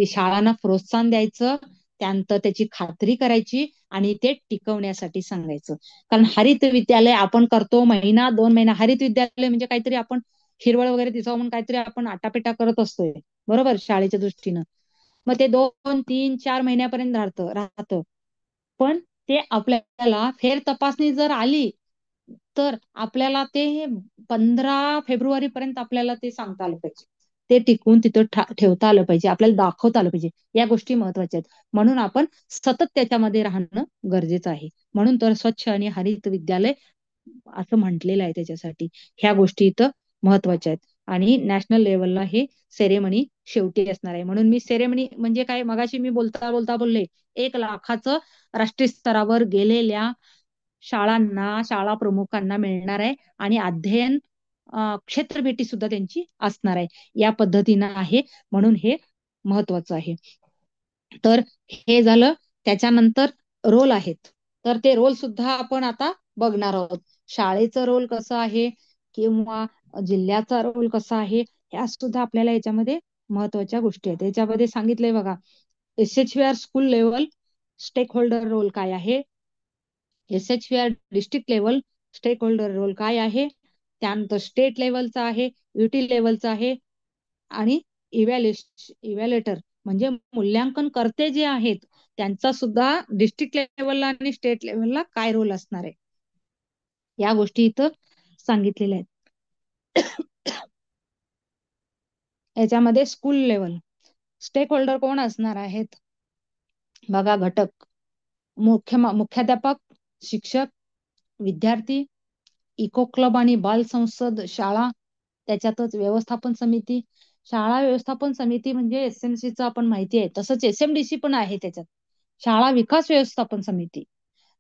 शाळांना प्रोत्साहन द्यायचं, त्यानंतर त्याची खात्री करायची आणि ते टिकवण्यासाठी सांगायचं. कारण हरित विद्यालय आपण करतो 1 महिना 2 महिना, हरित विद्यालय म्हणजे काहीतरी आपण हिरवळ वगैरे दिसावं म्हणून काहीतरी आपण आटापिटा करत असतोय, बरोबर, शाळेच्या दृष्टीनं. मग ते 2 3 4 महिन्यापर्यंत राहतं. पण ते आपल्याला फेर तपासणी जर आली तर आपल्याला ते 15 फेब्रुवारी पर्यंत आपल्याला ते सांगता आलं पाहिजे, ते टिकवून तिथं ठेवता आलं पाहिजे, आपल्याला दाखवता आलं पाहिजे. या गोष्टी महत्वाच्या आहेत. म्हणून आपण सतत त्याच्यामध्ये राहणं गरजेचं आहे. म्हणून तर स्वच्छ आणि हरित विद्यालय असं म्हटलेलं आहे त्याच्यासाठी. ह्या गोष्टी इथं महत्वाच्या आहेत. आणि नॅशनल लेवलला हे सेरेमनी शेवटी असणार आहे. म्हणून मी सेरेमनी म्हणजे काय, मगाशी मी बोलता बोलता बोलले 1 लाखाचं राष्ट्रीय स्तरावर गेलेल्या शाळांना, शाळा प्रमुखांना मिळणार आहे. आणि अध्ययन क्षेत्र भेटी सुद्धा त्यांची असणार आहे. या पद्धतीनं आहे. म्हणून हे महत्वाचं आहे. तर हे झालं. त्याच्यानंतर रोल आहेत. तर ते रोल सुद्धा आपण आता बघणार आहोत. शाळेचं रोल कसं आहे किंवा जिल्ह्याचा रोल कसा आहे, ह्या सुद्धा आपल्याला याच्यामध्ये महत्वाच्या गोष्टी आहेत. याच्यामध्ये सांगितलंय बघा, SHVR school level stakeholder role काय आहे, SHVR district level stakeholder role काय आहे, त्यानंतर स्टेट लेवलचा आहे, युटी लेवलचा आहे, आणि इव्हॅल्युएटर म्हणजे मूल्यांकन करते जे आहेत त्यांचा सुद्धा डिस्ट्रिक्ट लेवलला आणि स्टेट लेवलला काय रोल असणार आहे, या गोष्टी इथं सांगितलेल्या आहेत. याच्यामध्ये स्कूल लेवल स्टेक होल्डर कोण असणार आहेत बघा, घटक मुख्याध्यापक, शिक्षक, विद्यार्थी, इको क्लब आणि बाल संसद शाळा, त्याच्यातच व्यवस्थापन समिती. शाळा व्यवस्थापन समिती म्हणजे SMC आपण माहिती आहे, तसंच SMDC पण आहे त्याच्यात, शाळा विकास व्यवस्थापन समिती.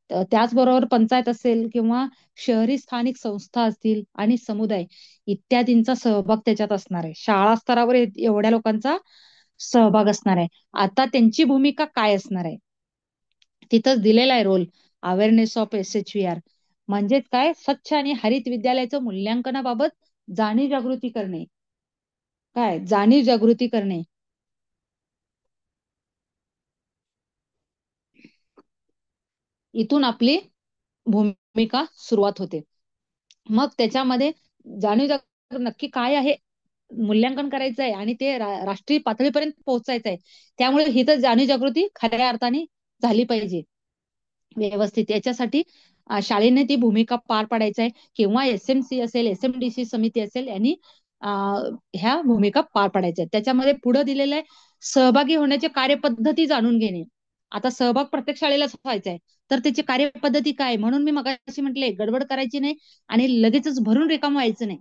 त्याचबरोबर पंचायत असेल किंवा शहरी स्थानिक संस्था असतील आणि समुदाय इत्यादींचा सहभाग त्याच्यात असणार आहे. शाळा स्तरावर एवढ्या लोकांचा सहभाग असणार आहे. आता त्यांची भूमिका काय असणार आहे तिथंच दिलेला आहे रोल, अवेअरनेस ऑफ SHVR म्हणजेच काय, स्वच्छ आणि हरित विद्यालयाचं मूल्यांकनाबाबत जाणीव जागृती करणे. काय जाणीव जागृती करणे, इथून आपली भूमिका सुरुवात होते. मग त्याच्यामध्ये जाणीव जागृती नक्की काय आहे, मूल्यांकन करायचं आहे आणि ते राष्ट्रीय पातळीपर्यंत पोहोचायचं आहे. त्यामुळे ही तर जाणीव जागृती खऱ्या अर्थाने झाली पाहिजे व्यवस्थित. याच्यासाठी शाळेने ती भूमिका पार पाडायचं आहे किंवा SMC असेल, SMDC समिती असेल, यांनी ह्या भूमिका पार पाडायच्या आहेत. त्याच्यामध्ये पुढे दिलेलं आहे सहभागी होण्याची कार्यपद्धती जाणून घेणे. आता सहभाग प्रत्येक शाळेलाच व्हायचा आहे, तर त्याची कार्यपद्धती काय, म्हणून मी मगाशी म्हटले गडबड करायची नाही आणि लगेचच भरून रिकाम व्हायचं नाही.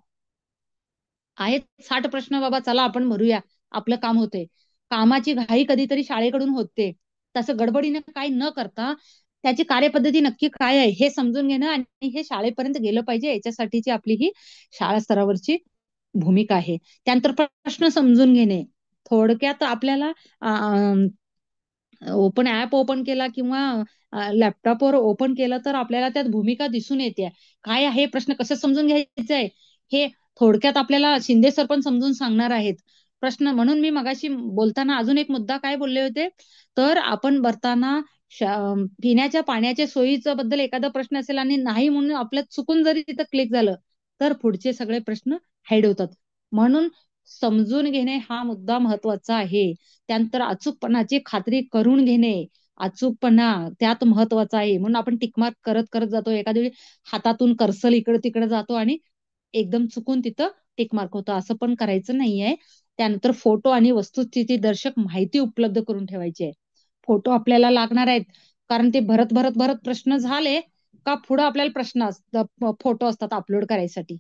आहेत 60 प्रश्न, बाबा चला आपण भरूया, आपलं काम होतंय. कामाची घाई कधीतरी शाळेकडून होते, तसं गडबडीने काही न करता त्याची कार्यपद्धती नक्की काय आहे हे समजून घेणं आणि हे शाळेपर्यंत गेलं पाहिजे, याच्यासाठीची आपली ही शाळा स्तरावरची भूमिका आहे. त्यानंतर प्रश्न समजून घेणे. थोडक्यात आपल्याला ओपन ऍप ओपन केला किंवा लॅपटॉपवर ओपन केलं तर आपल्याला त्यात भूमिका दिसून येते. काय आहे प्रश्न, कसं समजून घ्यायचं आहे हे थोडक्यात आपल्याला शिंदे सर पण समजून सांगणार आहेत. प्रश्न म्हणून मी मगाशी बोलताना अजून एक मुद्दा काय बोलले होते, तर आपण भरताना पिण्याच्या पाण्याच्या सोयीचा बद्दल एखादा प्रश्न असेल आणि नाही म्हणून आपल्या चुकून जरी तिथं क्लिक झालं तर पुढचे सगळे प्रश्न हाईड होतात. म्हणून समजून घेणे हा मुद्दा महत्वाचा आहे. त्यानंतर अचूकपणाची खात्री करून घेणे, अचूकपणा त्यात महत्वाचा आहे. म्हणून आपण टिकमार्क करत करत जातो, एखाद्या वेळी हातातून कर्सल इकडे तिकडे जातो आणि एकदम चुकून तिथं टिकमार्क होतं, असं पण करायचं नाहीये. त्यानंतर फोटो आणि वस्तुस्थिती दर्शक माहिती उपलब्ध करून ठेवायची आहे. फोटो आपल्याला लागणार आहेत, कारण ते भरत भरत भरत प्रश्न झाले का पुढे आपल्याला प्रश्न असतात, फोटो असतात अपलोड करायसाठी.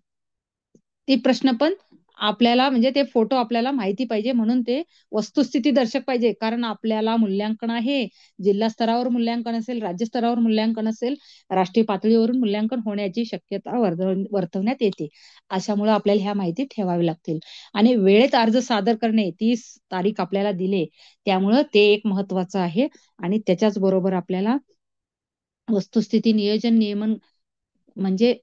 ते प्रश्न पण आपल्याला म्हणजे ते फोटो आपल्याला माहिती पाहिजे, म्हणून ते वस्तुस्थिती दर्शक पाहिजे. कारण आपल्याला मूल्यांकन आहे, जिल्हा स्तरावर मूल्यांकन असेल, राज्य स्तरावर मूल्यांकन असेल, राष्ट्रीय पातळीवरून मूल्यांकन होण्याची शक्यता वर्तवण्यात येते. अशामुळे आपल्याला ह्या माहिती ठेवावी लागतील. आणि वेळेत अर्ज सादर करणे, 30 तारीख आपल्याला दिले, त्यामुळं ते एक महत्वाचं आहे. आणि त्याच्याच बरोबर आपल्याला वस्तुस्थिती नियोजन नियमन म्हणजे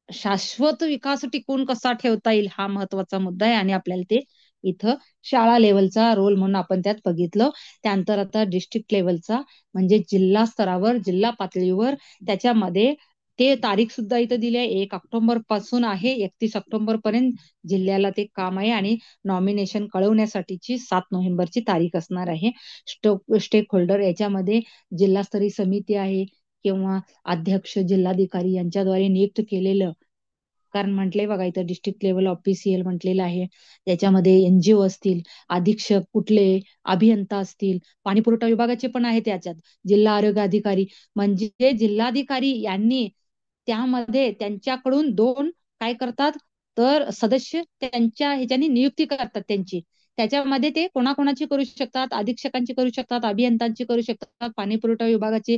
शाश्वत विकास टिकून कसा ठेवता येईल हा महत्वाचा मुद्दा आहे. आणि आपल्याला ते इथं शाळा लेवलचा रोल म्हणून आपण त्यात बघितलं. त्यानंतर आता डिस्ट्रिक्ट लेवलचा म्हणजे जिल्हा स्तरावर, जिल्हा पातळीवर, त्याच्यामध्ये ते तारीख सुद्धा इथं दिली आहे. 1 ऑक्टोबर पासून आहे 31 ऑक्टोबर पर्यंत जिल्ह्याला ते काम आहे. आणि नॉमिनेशन कळवण्यासाठीची 7 नोव्हेंबरची तारीख असणार आहे. स्टेक होल्डर याच्यामध्ये जिल्हास्तरीय समिती आहे किंवा अध्यक्ष जिल्हाधिकारी यांच्याद्वारे नियुक्त केलेलं, कारण म्हटलंय बघा इथं डिस्ट्रिक्ट लेवल ऑफिशियल म्हटलेलं आहे. त्याच्यामध्ये एनजीओ असतील, अधीक्षक कुठले, अभियंता असतील, पाणी पुरवठा विभागाचे पण आहेत त्याच्यात, जिल्हा आरोग्य अधिकारी, म्हणजे जिल्हाधिकारी यांनी त्यामध्ये त्यांच्याकडून 2 काय करतात, तर सदस्य त्यांच्या ह्याच्यानी नियुक्ती करतात त्यांची. त्याच्यामध्ये ते कोणाकोणाची करू शकतात, अधीक्षकांची करू शकतात, अभियंतांची करू शकतात, पाणी पुरवठा विभागाचे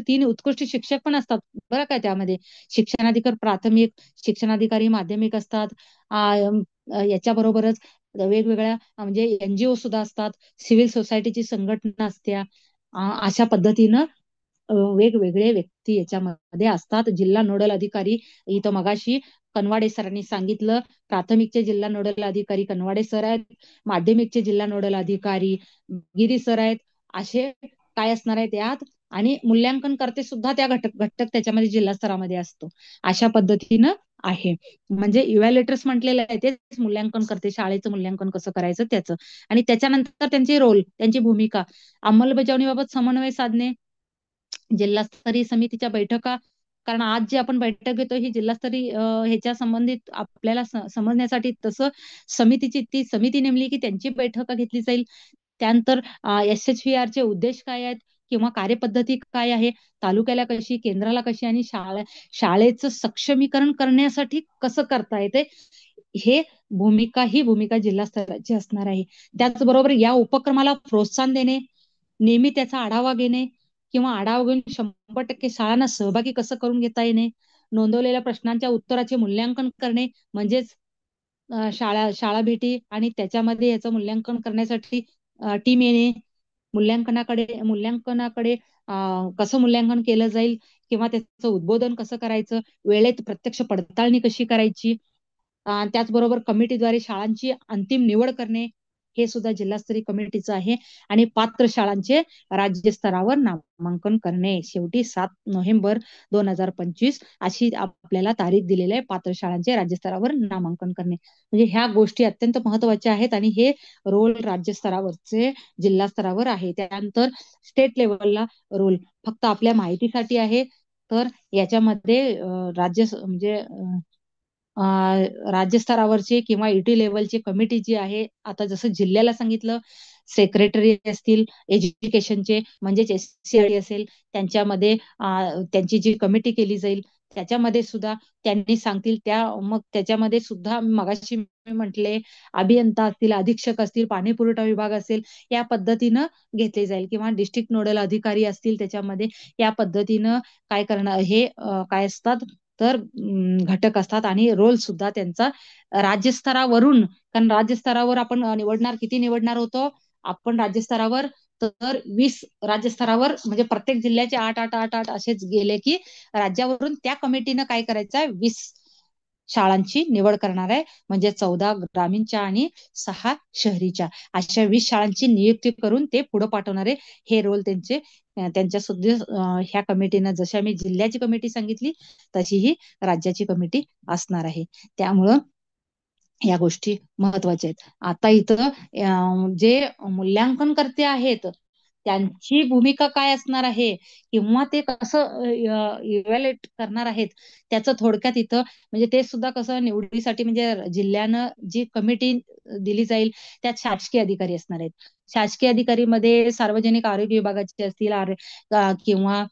तीन उत्कृष्ट शिक्षक पण असतात बरं का. त्यामध्ये शिक्षणाधिकारी प्राथमिक, शिक्षणाधिकारी माध्यमिक असतात. याच्याबरोबरच वेगवेगळ्या म्हणजे एनजीओ सुद्धा असतात, सिव्हिल सोसायटीची संघटना असत्या. अशा पद्धतीनं वेगवेगळे व्यक्ती याच्यामध्ये असतात. जिल्हा नोडल अधिकारी इथं मगाशी कनवाडे सरांनी सांगितलं, प्राथमिकचे जिल्हा नोडल अधिकारी कनवाडे सर आहेत, माध्यमिकचे जिल्हा नोडल अधिकारी गिरी सर आहेत. असे काय असणार आहेत यात. आणि मूल्यांकन करते सुद्धा त्या घटक त्याच्यामध्ये जिल्हा स्तरामध्ये असतो. अशा पद्धतीनं आहे. म्हणजे इव्हॅल्युएटर्स म्हटलेलं आहे तेच मूल्यांकन करते, शाळेचं मूल्यांकन कसं करायचं त्याचं. आणि त्याच्यानंतर त्यांचे रोल, त्यांची भूमिका, अंमलबजावणीबाबत समन्वय साधणे, जिल्हास्तरीय समितीच्या बैठका, कारण आज जी आपण बैठक घेतो ही जिल्हास्तरीय ह्याच्या संबंधित आपल्याला समजण्यासाठी, तसं ती समिती नेमली की त्यांची बैठका घेतली जाईल. त्यानंतर SHVR चे उद्देश काय आहेत किंवा कार्यपद्धती काय आहे, तालुक्याला कशी, केंद्राला कशी, आणि शाळेचं सक्षमीकरण करण्यासाठी कसं करता येते, ही भूमिका जिल्हा स्तराची असणार आहे. त्याचबरोबर या उपक्रमाला प्रोत्साहन देणे, नेहमी त्याचा आढावा घेणे किंवा आढावा घेऊन 100% शाळांना सहभागी कसं करून घेता येणे, नोंदवलेल्या प्रश्नांच्या उत्तराचे मूल्यांकन करणे, म्हणजेच शाळा भेटी आणि त्याच्यामध्ये याचं मूल्यांकन करण्यासाठी टीम येणे, मूल्यांकनाकडे कसं मूल्यांकन केलं जाईल किंवा त्याचं उद्बोधन कसं करायचं, वेळेत प्रत्यक्ष पडताळणी कशी करायची, त्याचबरोबर कमिटीद्वारे शाळांची अंतिम निवड करणे, हे सुद्धा जिल्हास्तरीय कमिटीचं आहे. आणि पात्र शाळांचे राज्यस्तरावर नामांकन करणे. शेवटी 7 नोव्हेंबर 2025 अशी आपल्याला तारीख दिलेली आहे, पात्र शाळांचे राज्यस्तरावर नामांकन करणे. म्हणजे ह्या गोष्टी अत्यंत महत्वाच्या आहेत आणि हे रोल राज्यस्तरावरचे जिल्हा स्तरावर आहे. त्यानंतर स्टेट लेवलला रोल फक्त आपल्या माहितीसाठी आहे, तर याच्यामध्ये म्हणजे राज्यस्तरावरची किंवा युटी लेवलची कमिटी जी आहे, आता जसं जिल्ह्याला सांगितलं, सेक्रेटरी असतील एज्युकेशनचे, म्हणजेच SCID असेल, त्यांच्यामध्ये त्यांची जी कमिटी केली जाईल, त्याच्यामध्ये सुद्धा त्यांनी सांगतील त्या, मग त्याच्यामध्ये सुद्धा मगाशी मी म्हटले अभियंता असतील, अधीक्षक असतील, पाणी पुरवठा विभाग असेल, या पद्धतीनं घेतले जाईल, किंवा डिस्ट्रिक्ट नोडल अधिकारी असतील त्याच्यामध्ये, या पद्धतीनं काय करणार हे काय असतात तर घटक असतात. आणि रोल सुद्धा त्यांचा राज्यस्तरावरून, कारण राज्यस्तरावर आपण निवडणार, किती निवडणार होतो आपण राज्यस्तरावर, तर 20 राज्यस्तरावर, म्हणजे प्रत्येक जिल्ह्याचे 8 असेच गेले की राज्यावरून त्या कमिटीनं काय करायचं, 20 शाळांची निवड करणार आहे. म्हणजे 14 ग्रामीणच्या आणि 6 शहरीच्या, अशा 20 शाळांची नियुक्ती करून ते पुढे पाठवणारे, हे रोल त्यांचे. त्यांच्या सुद्धा ह्या कमिटीनं, जशा मी जिल्ह्याची कमिटी सांगितली तशी ही राज्याची कमिटी असणार आहे. त्यामुळं या गोष्टी महत्वाच्या आहेत. आता इथं जे मूल्यांकन करते आहेत त्यांची भूमिका काय असणार आहे, किंवा ते कसं इव्हॅल्युएट करणार आहेत, त्याचं थोडक्यात इथं, म्हणजे ते सुद्धा कसं निवडीसाठी, म्हणजे जिल्ह्यानं जी कमिटी दिली जाईल त्यात शासकीय अधिकारी असणार आहेत. शासकीय अधिकारी मध्ये सार्वजनिक आरोग्य विभागाचे असतील, किंवा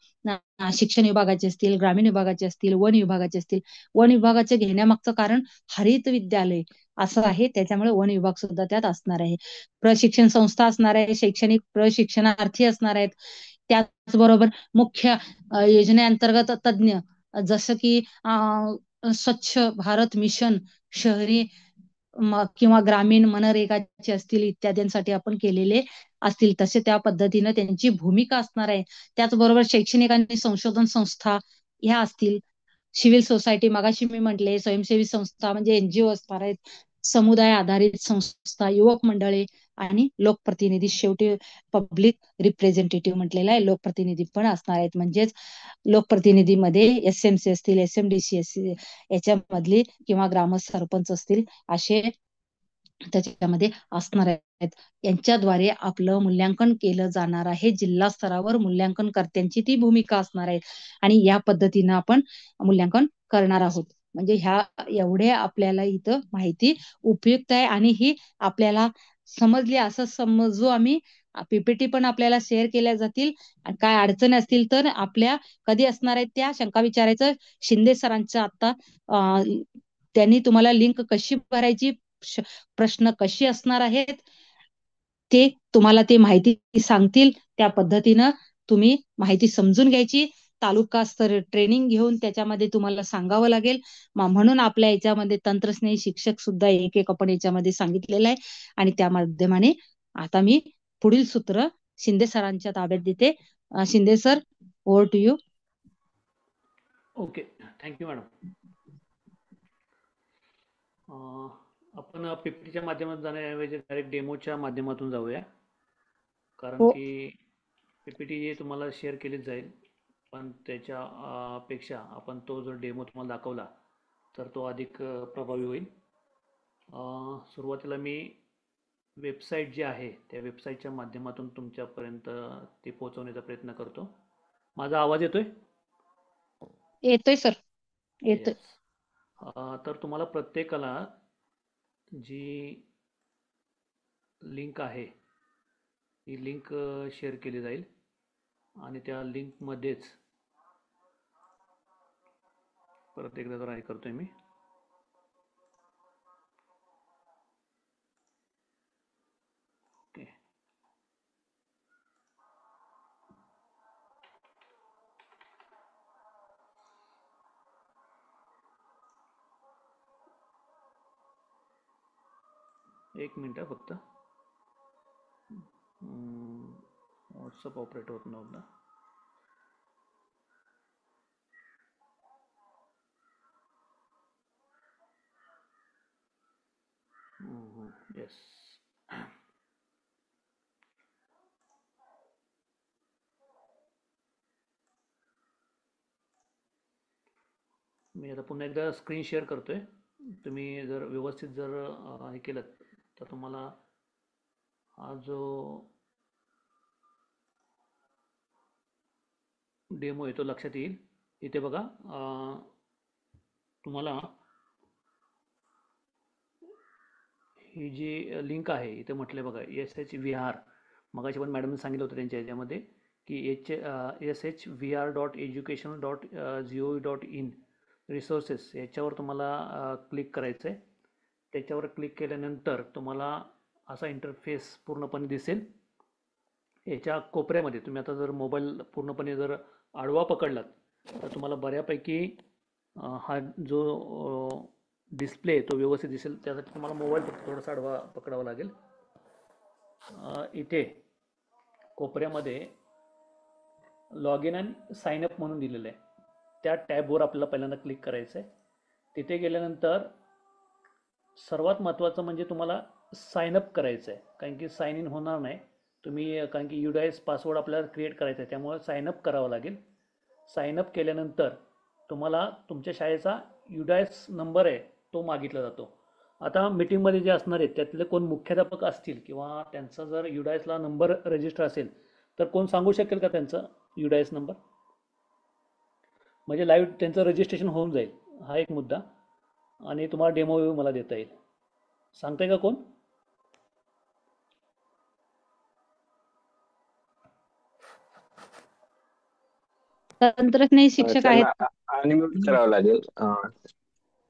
शिक्षण विभागाचे असतील, ग्रामीण विभागाचे असतील, वन विभागाचे असतील. वन विभागाचे घेण्यामागचं कारण हरित विद्यालय असं आहे, त्याच्यामुळे वन विभाग सुद्धा त्यात असणार आहे. प्रशिक्षण संस्था असणार आहे, शैक्षणिक प्रशिक्षणार्थी असणार आहेत. त्याचबरोबर मुख्य योजनेअंतर्गत तज्ज्ञ, जसं की स्वच्छ भारत मिशन, शहरी किंवा ग्रामीण मनरेगाचे असतील, इत्यादींसाठी आपण केलेले असतील, तसे त्या पद्धतीनं त्यांची भूमिका असणार आहे. त्याचबरोबर शैक्षणिक आणि संशोधन संस्था ह्या असतील, सिव्हिल सोसायटी, मगाशी मी म्हटले स्वयंसेवी संस्था म्हणजे एनजीओ असणार आहेत, समुदाय आधारित संस्था, युवक मंडळे आणि लोकप्रतिनिधी, शेवटी पब्लिक रिप्रेझेंटेटिव्ह म्हटलेला आहे, लोकप्रतिनिधी पण असणार आहेत. म्हणजेच लोकप्रतिनिधीमध्ये एसएमसी असतील, एसएमडीसी असतील, याच्यामधली, किंवा ग्राम सरपंच असतील, असे त्याच्यामध्ये असणार आहेत. यांच्याद्वारे आपलं मूल्यांकन केलं जाणार आहे. जिल्हा स्तरावर मूल्यांकनकर्त्यांची ती भूमिका असणार आहे, आणि या पद्धतीनं आपण मूल्यांकन करणार आहोत. म्हणजे ह्या एवढे आपल्याला इथं माहिती उपयुक्त आहे, आणि ही आपल्याला समजली असं समजू आम्ही. पीपीटी पण आपल्याला शेअर केल्या जातील. काय अडचणी असतील तर आपल्या कधी असणार आहेत त्या शंका विचारायचं. शिंदे सरांचं आता त्यांनी तुम्हाला लिंक कशी भरायची, प्रश्न कशी असणार आहेत, ते तुम्हाला ते माहिती सांगतील. त्या पद्धतीनं तुम्ही माहिती समजून घ्यायची. तालुका स्तर ट्रेनिंग घेऊन त्याच्यामध्ये तुम्हाला सांगावं लागेल. म्हणून आपल्या याच्यामध्ये तंत्रस्नेही शिक्षक सुद्धा एक आपण याच्यामध्ये सांगितलेलं आहे. आणि त्या माध्यमाने आता मी पुढील सूत्र शिंदे सरांच्या ताब्यात देते. Shinde sir, over to you. Okay, thank you madam. आपण पीपीटीच्या माध्यमातून जाण्याऐवजी डायरेक्ट डेमोच्या माध्यमातून जाऊया, कारण हो, की पीपीटी तुम्हाला शेअर केलीच जाईल, पण त्याच्या पेक्षा आपण तो जो डेमो तुम्हाला दाखवला तर तो अधिक प्रभावी होईल. सुरुवातीला मी वेबसाईट जी आहे त्या वेबसाईटच्या माध्यमातून तुमच्यापर्यंत ती पोहोचवण्याचा प्रयत्न करतो. माझा आवाज येतोय? येतोय सर, येतोय. येस. तर तुम्हाला प्रत्येकाला जी लिंक आहे ही लिंक शेअर केली जाईल, आणि त्या लिंकमध्येच परत एकदा ट्राय करतोय मी. ओके, एक मिनिट फक्त. व्हॉट्सअप ऑपरेट होत नव्हता. येस. मी आता पुन्हा एकदा स्क्रीन शेअर करतोय. तुम्ही जर व्यवस्थित जर हे केलं तर तुम्हाला हा जो डेमो आहे तो लक्षात येईल. इथे बघा, तुम्हाला ही जी लिंक आहे इथे म्हटलंय बघा, SHVR. मगाशी पण मॅडमने सांगितलं होतं त्यांच्या ह्याच्यामध्ये की SHVR.education.gov.in रिसोर्सेस याच्यावर तुम्हाला क्लिक करायचं आहे. त्याच्यावर क्लिक केल्यानंतर तुम्हाला असा इंटरफेस पूर्णपणे दिसेल. याच्या कोपऱ्यामध्ये तुम्ही आता जर मोबाईल पूर्णपणे जर आडवा पकडलात तर तुम्हाला बऱ्यापैकी हा जो डिस्प्ले तो व्यवस्थित दिसेल. त्यासाठी तुम्हाला मोबाईल फक्त थोडासा आडवा पकडावा लागेल. इथे कोपऱ्यामध्ये log in and sign up म्हणून दिलेलं आहे. त्या टॅबवर आपल्याला पहिल्यांदा क्लिक करायचं आहे. तिथे गेल्यानंतर सर्वात महत्त्वाचं म्हणजे तुम्हाला साइन अप करायचं आहे, कारण की साइन इन होणार नाही तुम्ही, कारण की UDIS पासवर्ड आपल्याला क्रिएट करायचा आहे, त्यामुळे साइन अप करावं लागेल. साइन अप केल्यानंतर तुम्हाला तुमच्या शाळेचा UDIS नंबर आहे तो मागितला जातो. आता मीटिंगमध्ये जे असणार आहेत त्यातले कोण मुख्याध्यापक असतील किंवा त्यांचा जर UDISला नंबर रजिस्टर असेल तर कोण सांगू शकेल का त्यांचा UDIS नंबर, म्हणजे लाईव्ह त्यांचं रजिस्ट्रेशन होऊन जाईल. हा एक मुद्दा. आणि तुम्हाला डेमो मला देता येईल. सांगताय का कोण? तंत्रज्ञ शिक्षक आहेत. त्यांना अनम्यूट करावं लागेल. हा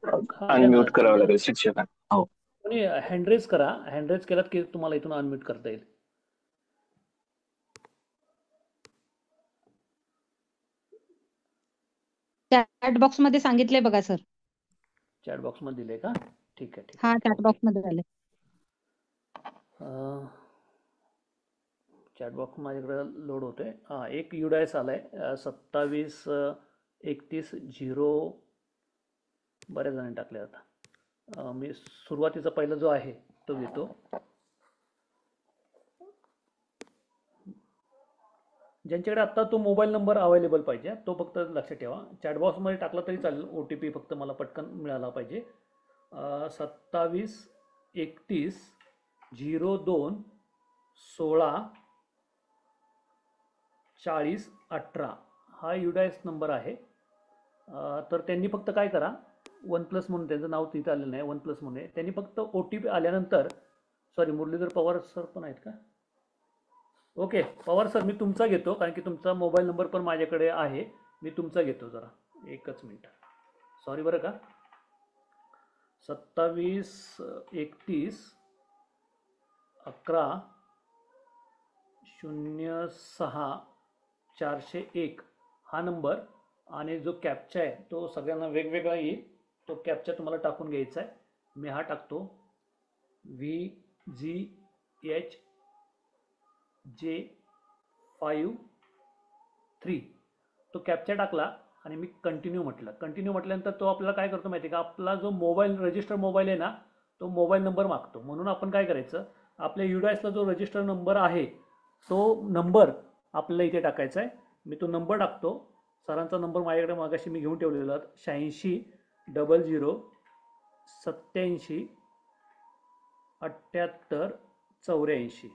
द्या ना अनम्यूट करावं लागेल शिक्षकांना. हो. कोणी हँडरेज करा. हँडरेज केलात की तुम्हाला इथून अनम्यूट करता येईल. चॅट बॉक्स मध्ये सांगितलंय बघा सर. चॅट बॉक्स मध्ये दिले का? ठीक आहे ठीक हा आहे. चॅट बॉक्स मध्ये झाले. चॅट बॉक्स माझ्याकडे लोड होतोय. हां, एक UDIS आलाय 273130. बऱ्याच जणांनी टाकले. आता मी सुरुवातीचा पहिला जो आहे तो घेतो. ज्यांच्याकडे आत्ता तो मोबाईल नंबर अवेलेबल पाहिजे तो फक्त लक्षात ठेवा. चॅटबॉक्समध्ये टाकला तरी चालेल. OTP फक्त मला पटकन मिळाला पाहिजे. 273102164018 हा UDIS नंबर आहे. तर त्यांनी फक्त काय करा, OnePlus म्हणून त्यांचं नाव तिथं आलेलं नाही, OnePlus म्हणून आहे. त्यांनी फक्त OTP आल्यानंतर, सॉरी मुरलीधर पवार सर पण आहेत का? ओके पवार सर मी तुमचा घेतो, कारण की तुमचा मोबाईल नंबर पण माझ्याकडे आहे. मी तुमचा घेतो जरा एकच मिनिट. सॉरी बरं का. 27311106 हा नंबर आणि जो कॅप्चा आहे तो सगळ्यांना वेगवेगळा येईल. तो कॅप्चा तुम्हाला टाकून घ्यायचा आहे. मी हा टाकतो VGHJ53. तो कॅप्चा टाकला आणि मी कंटिन्यू म्हटलं. कंटिन्यू म्हटल्यानंतर तो आपल्याला काय करतो माहिती आहे का, आपला जो मोबाईल रजिस्टर मोबाईल आहे ना तो मोबाईल नंबर मागतो. म्हणून आपण काय करायचं, आपल्या UDISला जो रजिस्टर नंबर आहे तो नंबर आपल्याला इथे टाकायचा आहे. मी तो नंबर टाकतो. सरांचा नंबर माझ्याकडे मागाशी मी घेऊन ठेवलेला 8600877884.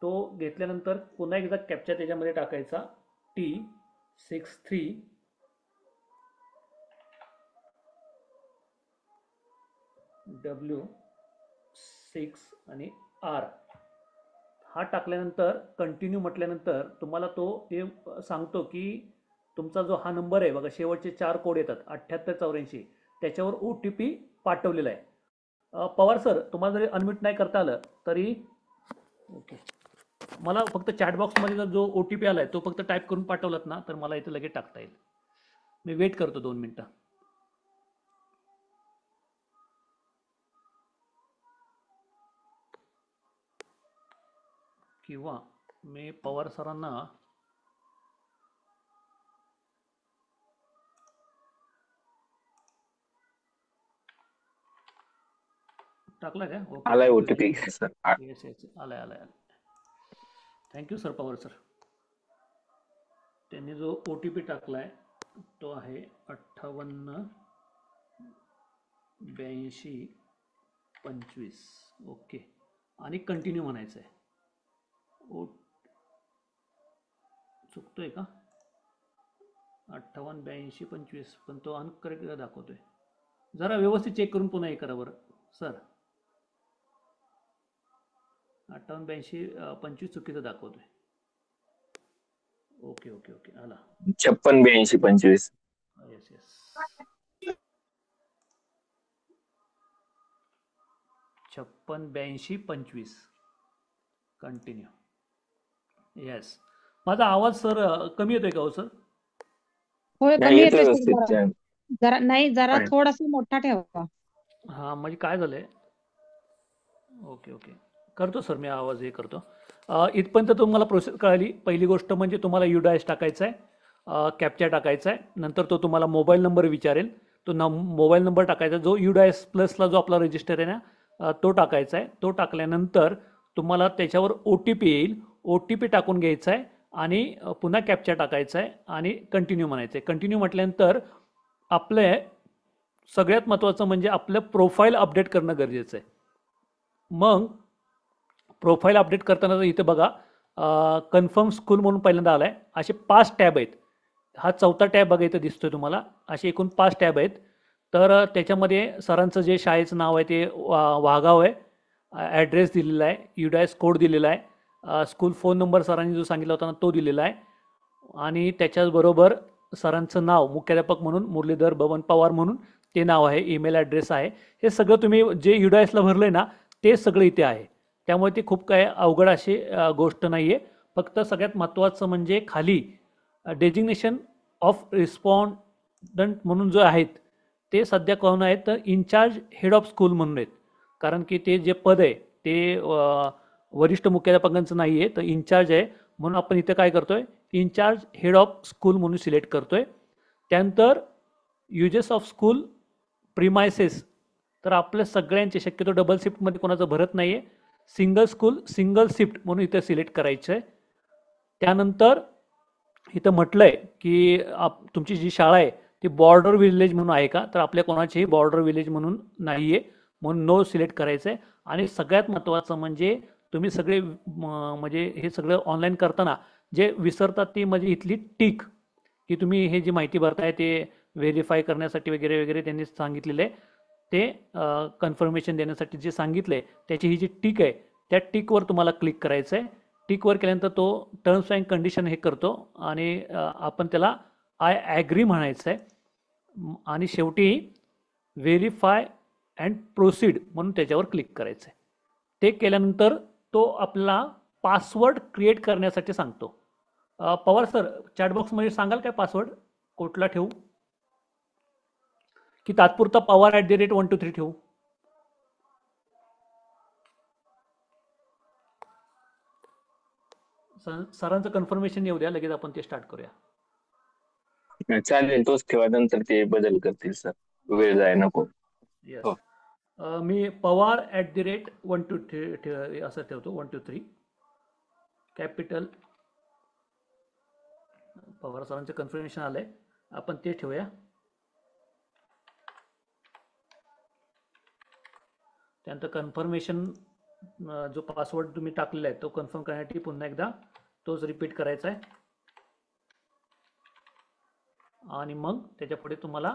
तो घेतल्यानंतर पुन्हा एकदा कॅप्चा त्याच्यामध्ये टाकायचा T63W6 आणि R. हा टाकल्यानंतर कंटिन्यू म्हटल्यानंतर तुम्हाला तो हे सांगतो की तुमचा जो हा नंबर आहे बघा, शेवटचे 4 कोड येतात 7884, त्याच्यावर OTP पाठवलेला आहे. पवार सर तुम्हाला जरी अनम्यूट नाही करता आलं तरी ओके, मला फक्त चॅटबॉक्समध्ये जो OTP आलाय तो फक्त टाईप करून पाठवलात ना तर मला इथे लगेच टाकता येईल. मी वेट करतो 2 मिनिटं. किंवा मी पवार सरांना टाकला का? ओके आलाय OTP सर. येस येस आलाय. Thank you sir Pawar sir. त्यांनी जो OTP टाकलाय तो आहे 588225. ओके आणि कंटिन्यू म्हणायचं आहे. चुकतोय का? 588225 पण तो अनकरेक्ट दाखवतोय. जरा व्यवस्थित चेक करून पुन्हा हे करा बरं सर. 588225 चुकीचं दाखवतोय. ओके आला. 568225. Yes 56 82 25 continue. येस. माझा आवाज सर कमी येतोय का हो सर? होय, नाही कमी येतो येतोय सर. व्यवस्थित जरा जरा नाही, जरा पण थोडासा मोठा ठेवा. हां, म्हणजे काय झालंय? ओके ओके, करतो सर मी आवाज हे करतो. इथपर्यंत तुम्हाला प्रोसेस कळाली. पहिली गोष्ट म्हणजे तुम्हाला UDIS टाकायचा आहे, कॅप्चा टाकायचा आहे. नंतर तो तुम्हाला मोबाईल नंबर विचारेल. तो मोबाईल नंबर टाकायचा, जो UDIS प्लसला जो आपला रजिस्टर आहे ना, तो टाकायचा आहे. तो टाकल्यानंतर तुम्हाला त्याच्यावर OTP येईल. OTP टाकून घ्यायचा आहे आणि पुन्हा कॅप्चा टाकायचा आहे आणि कंटिन्यू म्हणायचं आहे. कंटिन्यू म्हटल्यानंतर आपले सगळ्यात महत्त्वाचं म्हणजे आपलं प्रोफाईल अपडेट करणं गरजेचं आहे. मग प्रोफाईल अपडेट करताना इथे बघा, कन्फर्म स्कूल म्हणून पहिल्यांदा आलाय. असे 5 टॅब आहेत. हा 4था टॅब बघा इथं दिसतोय तुम्हाला. असे एकूण 5 टॅब आहेत. तर त्याच्यामध्ये सरांचं जे शाळेचं नाव आहे ते वाघाव आहे. ॲड्रेस दिलेला आहे, UDIS कोड दिलेला आहे, स्कूल फोन नंबर सरांनी जो सांगितला होता ना तो दिलेला आहे आणि त्याच्याचबरोबर सरांचं नाव मुख्याध्यापक म्हणून मुरलीधर बबन पवार म्हणून ते नाव आहे, ईमेल ॲड्रेस आहे. हे सगळं तुम्ही जे UDISला भरलं आहे ना ते सगळं इथे आहे. त्यामुळे ती खूप काय अवघड अशी गोष्ट नाही आहे. फक्त सगळ्यात महत्त्वाचं म्हणजे खाली डेजिग्नेशन ऑफ रिस्पॉन्डंट म्हणून जो आहेत ते सध्या कोण आहेत तर इन्चार्ज हेड ऑफ स्कूल म्हणून आहेत. कारण की ते जे पद आहे ते वरिष्ठ मुख्याध्यापकांचं नाही आहे, तर इन्चार्ज आहे. म्हणून आपण इथे काय करतोय, इन्चार्ज हेड ऑफ स्कूल म्हणून सिलेक्ट करतोय. त्यानंतर युजेस ऑफ स्कूल प्रिमायसेस, तर आपल्या सगळ्यांचे शक्यतो डबल शिफ्टमध्ये कोणाचं भरत नाही आहे. सिंगल स्कूल सिंगल शिफ्ट म्हणून इथे सिलेक्ट करायचं आहे. त्यानंतर इथं म्हटलं आहे की तुमची जी शाळा आहे ती बॉर्डर विलेज म्हणून आहे का, तर आपल्या कोणाचीही बॉर्डर विलेज म्हणून नाही आहे, म्हणून नो सिलेक्ट करायचं आहे. आणि सगळ्यात महत्त्वाचं म्हणजे तुम्ही सगळे म्हणजे हे सगळं ऑनलाईन करताना जे विसरतात ती म्हणजे इथली टिक, की तुम्ही हे जी माहिती भरताय ते व्हेरीफाय करण्यासाठी वगैरे वगैरे त्यांनी सांगितलेलं आहे. ते कन्फर्मेशन देण्यासाठी जे सांगितलं आहे त्याची ही जी टिक आहे त्या टिकवर तुम्हाला क्लिक करायचं आहे. टिकवर केल्यानंतर तो टर्म्स अँड कंडिशन हे करतो आणि आपण त्याला आय ॲग्री म्हणायचं आहे. आणि शेवटी व्हेरीफाय अँड प्रोसीड म्हणून त्याच्यावर क्लिक करायचं आहे. ते केल्यानंतर तो आपला पासवर्ड क्रिएट करण्यासाठी सांगतो. पवार सर चॅटबॉक्समध्ये सांगाल काय पासवर्ड कुठला ठेवू, की तात्पुरता पवार @123 ठेवू? सरांचं कन्फर्मेशन येऊ द्या, लगेच आपण ते स्टार्ट करूया. चालेल, तोच ठेवा. नंतर ते बदल करतील सर, वेळ जाय नको. येस. हो. मी पवार @123 असं ठेवतो. 123 कॅपिटल. पवार सरांचं कन्फर्मेशन आलंय, आपण ते ठेवूया. त्यानंतर कन्फर्मेशन जो पासवर्ड तुम्ही टाकलेला आहे तो कन्फर्म करण्यासाठी पुन्हा एकदा तोच रिपीट करायचा आहे. आणि मग त्याच्या पुढे तुम्हाला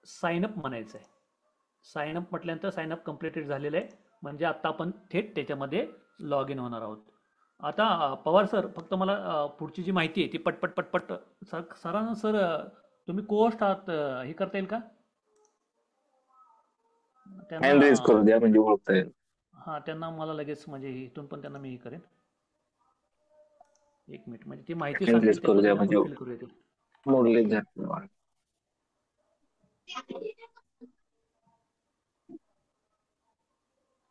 साइन अप म्हणायचं आहे. साइन अप म्हटल्यानंतर साइन अप कम्प्लिटेड झालेलं आहे, म्हणजे आता आपण थेट त्याच्यामध्ये लॉग इन होणार आहोत. आता पवार सर फक्त मला पुढची जी माहिती आहे ती पटपट पटपट सरांना सर तुम्ही कोस्ट आहात हे करता येईल का हँड रेज त्यांना? करू द्या म्हणजे ओळखता येईल. हां, त्यांना मला लगेच म्हणजे इथून पण त्यांना मी हे करेन. एक मिनिट, म्हणजे ती माहिती हँड रेज सांगतील त्या करू द्या पद्धतीने म्हणजे आपण फिल करूया ते. मुरलीधर.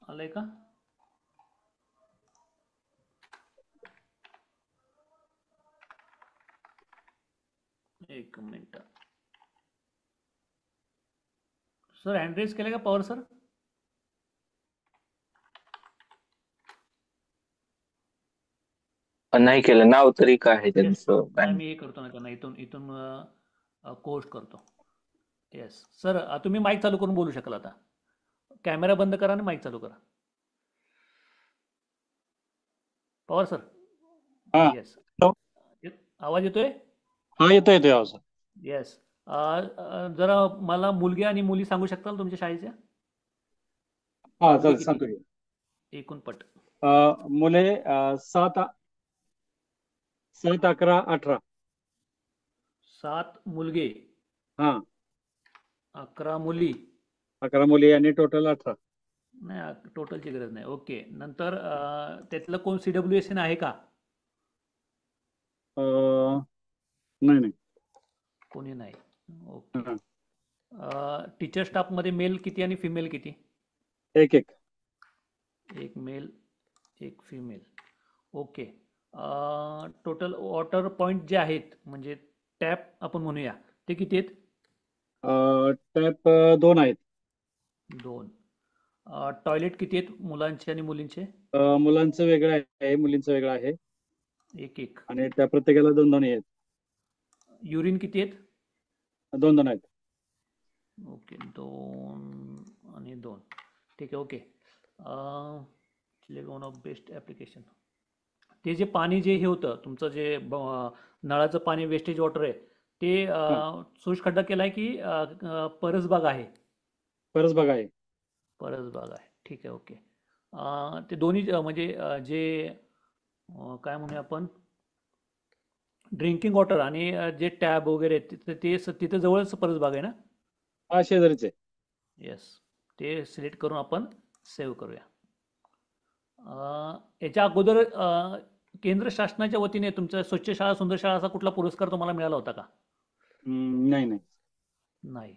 आलंय का? एक मिनिट सर, हँड रेज केलं का पवार सर? नाही केलं. नाव तरी काय आहे त्यांचं? नाही, मी हे करतो ना त्यांना इथून इथून पोस्ट करतो. येस सर, तुम्ही माईक चालू करून बोलू शकाल. आता कॅमेरा बंद करा आणि माईक चालू करा. पवार सर. हा. येस, आवाज येतोय? हा, येतोय आवाज. येस. जरा मला मुलगी आणि मुली सांगू शकताल तुमच्या शाळेच्या? हा, चालेल, सांगतो की. एकूण पट. मुले 7, 11, 18. 7 मुलगे, हा, 11 मुली. 11 मुली आणि टोटल 18. नाही, टोटलची गरज नाही. ओके. नंतर त्यातलं कोण CWSN आहे का? नाही नाही. कोणी नाही. ओके. हा. टीचर स्टाफमध्ये मेल किती आणि फिमेल किती? एक एक. एक मेल, एक female. Okay. Total water point जे आहेत म्हणजे टॅप आपण म्हणूया ते किती आहेत? टॅप 2 आहेत. 2. टॉयलेट किती आहेत मुलांचे आणि मुलींचे? मुलांचं वेगळं आहे, मुलींचं वेगळं आहे. एक एक. आणि त्या प्रत्येकाला 2 आहेत. युरिन किती आहेत? 2 आहेत. ओके. 2 आणि 2. ठीक आहे. Okay. One of best application. ते जे पाणी जे हे होतं तुमचं जे नळाचं पाणी वेस्टेज वॉटर आहे ते सुशखड्डा केला आहे की परसबाग आहे? परसबाग आहे. परसबाग आहे. ठीक आहे. ओके. ते दोन्ही म्हणजे जे काय म्हणूया आपण ड्रिंकिंग वॉटर आणि जे टॅब वगैरे आहेत तिथं जवळच परसबाग आहे ना? हा, शेजारीच आहे. येस. ते सिलेक्ट करून आपण सेव्ह करूया. याच्या अगोदर केंद्र शासनाच्या वतीने तुमचा स्वच्छ शाळा सुंदर शाळा असा कुठला पुरस्कार तुम्हाला मिळाला होता का? नाही नाही. नाही.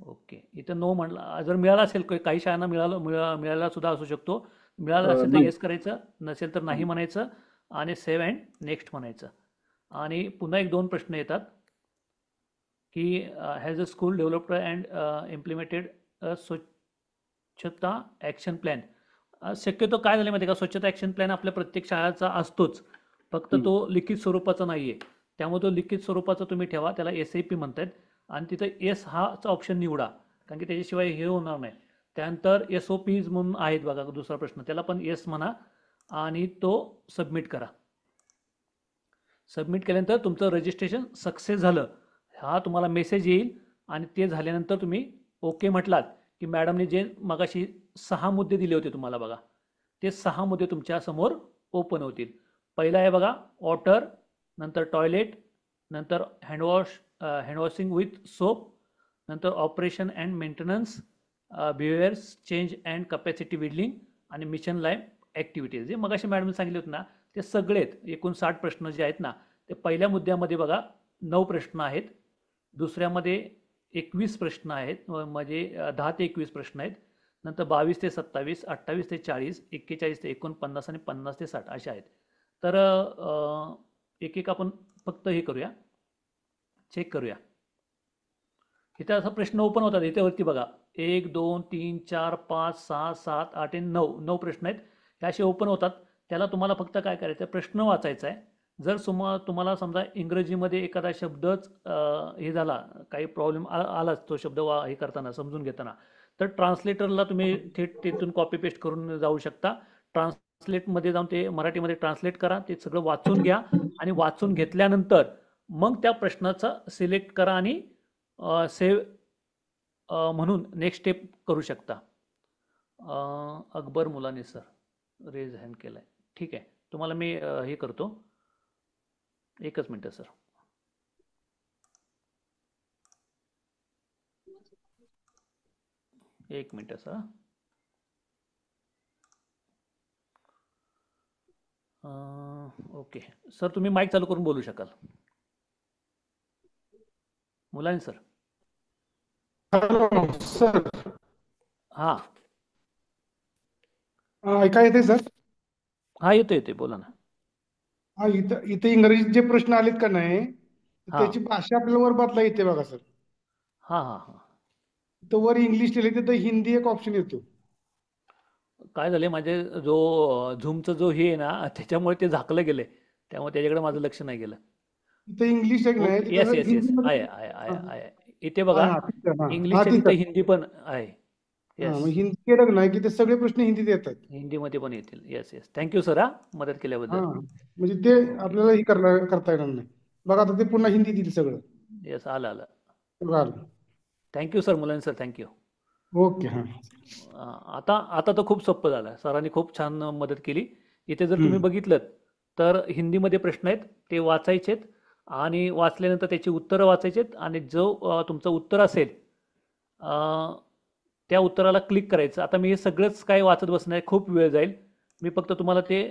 ओके. इथं नो म्हटलं. जर मिळाला असेल काही शाळांना मिळाला सुद्धा असू शकतो. मिळाला असेल तर नाही. येस करायचं, नसेल तर नाही म्हणायचं आणि सेव्ह अँड नेक्स्ट म्हणायचं. आणि पुन्हा 1-2 प्रश्न येतात की has a school developed and implemented a Swachhata action plan. शक्यतो काय झालं माहिती आहे का, स्वच्छता ॲक्शन प्लॅन आपल्या प्रत्येक शाळेचा असतोच, फक्त तो लिखित स्वरूपाचा नाही आहे. त्यामुळे तो लिखित स्वरूपाचा तुम्ही ठेवा, त्याला SAP म्हणतात. आणि तिथं एस हाचा ऑप्शन निवडा, कारण की त्याच्याशिवाय हे होणार नाही. त्यानंतर SOPs म्हणून आहेत बघा दुसरा प्रश्न, त्याला पण येस म्हणा आणि तो सबमिट करा. सबमिट केल्यानंतर तुमचं रजिस्ट्रेशन सक्सेस झालं हा तुम्हाला मेसेज येईल. आणि ते झाल्यानंतर तुम्ही ओके म्हटलात की मॅडमने जे मगाशी 6 मुद्दे दिले होते तुम्हाला बघा, ते 6 मुद्दे तुमच्या समोर ओपन होतील. पहिला आहे बघा वॉटर, नंतर टॉयलेट, नंतर हँडवॉशिंग विथ सोप, नंतर operation and maintenance, behaviours change and capacity building आणि मिशन लाईफ ॲक्टिव्हिटीज. जे मगाशी मॅडमने सांगितले होते ना ते सगळेत. एकूण 60 प्रश्न जे आहेत ना ते पहिल्या मुद्द्यामध्ये बघा 9 प्रश्न आहेत, दुसऱ्यामध्ये 21 प्रश्न आहेत, म्हणजे 10 ते 21 प्रश्न आहेत, नंतर 22 ते 27, 28 ते 40, 41 ते 49 आणि 50 ते 60 असे आहेत. तर एक एक आपण फक्त हे करूया, चेक करूया. इथे असा प्रश्न ओपन होतात. इथे वरती बघा 1 2 3 4 5 6 7 8 आणि 9 प्रश्न आहेत. हे असे ओपन होतात. त्याला तुम्हाला फक्त काय करायचं, प्रश्न वाचायचा आहे. जर तुम्हाला समजा इंग्रजीमध्ये एखादा शब्दच हे झाला, काही प्रॉब्लेम आलाच तो शब्द हे करताना समजून घेताना, तर ट्रान्सलेटरला तुम्ही थेट तिथून कॉपी पेस्ट करून जाऊ शकता. ट्रान्सलेटमध्ये जाऊन ते मराठीमध्ये ट्रान्सलेट करा, ते सगळं वाचून घ्या आणि वाचून घेतल्यानंतर मग त्या प्रश्नाचा सिलेक्ट करा आणि सेव्ह म्हणून नेक्स्ट स्टेप करू शकता. अकबर मुलानी सर रेज हँड केला आहे. ठीक आहे, तुम्हाला मी हे करतो, एकच मिनटं सर. एक मिनटं सर. ओके सर, तुम्ही माईक चालू करून बोलू शकाल. मुलानी सर. Hello sir. हां ऐका येते सर? हां येते बोला ना. हा, इथे इंग्रजीत जे प्रश्न आलेत का नाही हां त्याची भाषा आपल्याला वर बदला येते बघा सर. हां हां हां. तर वर इंग्लिश लिहिले तिथं हिंदी एक ऑप्शन येतो. काय झाले माझे जो झूमचं जो हे आहे ना त्याच्यामुळे ते झाकलं गेले, त्यामुळे त्याच्याकडे माझं लक्ष नाही गेलं. इथं इंग्लिश एक नाही येस तिथं येस येस हिंदीमध्ये. आहे. इथे बघा ठीक आहे, इंग्लिशच्या ती तिथे सर. हिंदी पण आहे. मग येस, हिंदी केलं का नाही की ते सगळे प्रश्न हिंदीत येतात. हिंदीमध्ये पण येतील. येस थँक्यू सर हा मदत हा, केल्याबद्दल. म्हणजे ते आपल्याला हे करता येणार नाही बघा. आता ते पुन्हा हिंदीत येईल सगळं. येस आलं. बरं. थँक्यू सर, मुलांनी सर थँक्यू. ओके. हा. आता तर खूप सोपं झालं, सरांनी खूप छान मदत केली. इथे जर तुम्ही बघितलं तर हिंदीमध्ये प्रश्न आहेत ते वाचायचेत आणि वाचल्यानंतर त्याची उत्तरं वाचायचेत आणि जो तुमचं उत्तर असेल त्या उत्तराला क्लिक करायचं. आता मी हे सगळंच काय वाचत बसणार आहे, खूप वेळ जाईल. मी फक्त तुम्हाला ते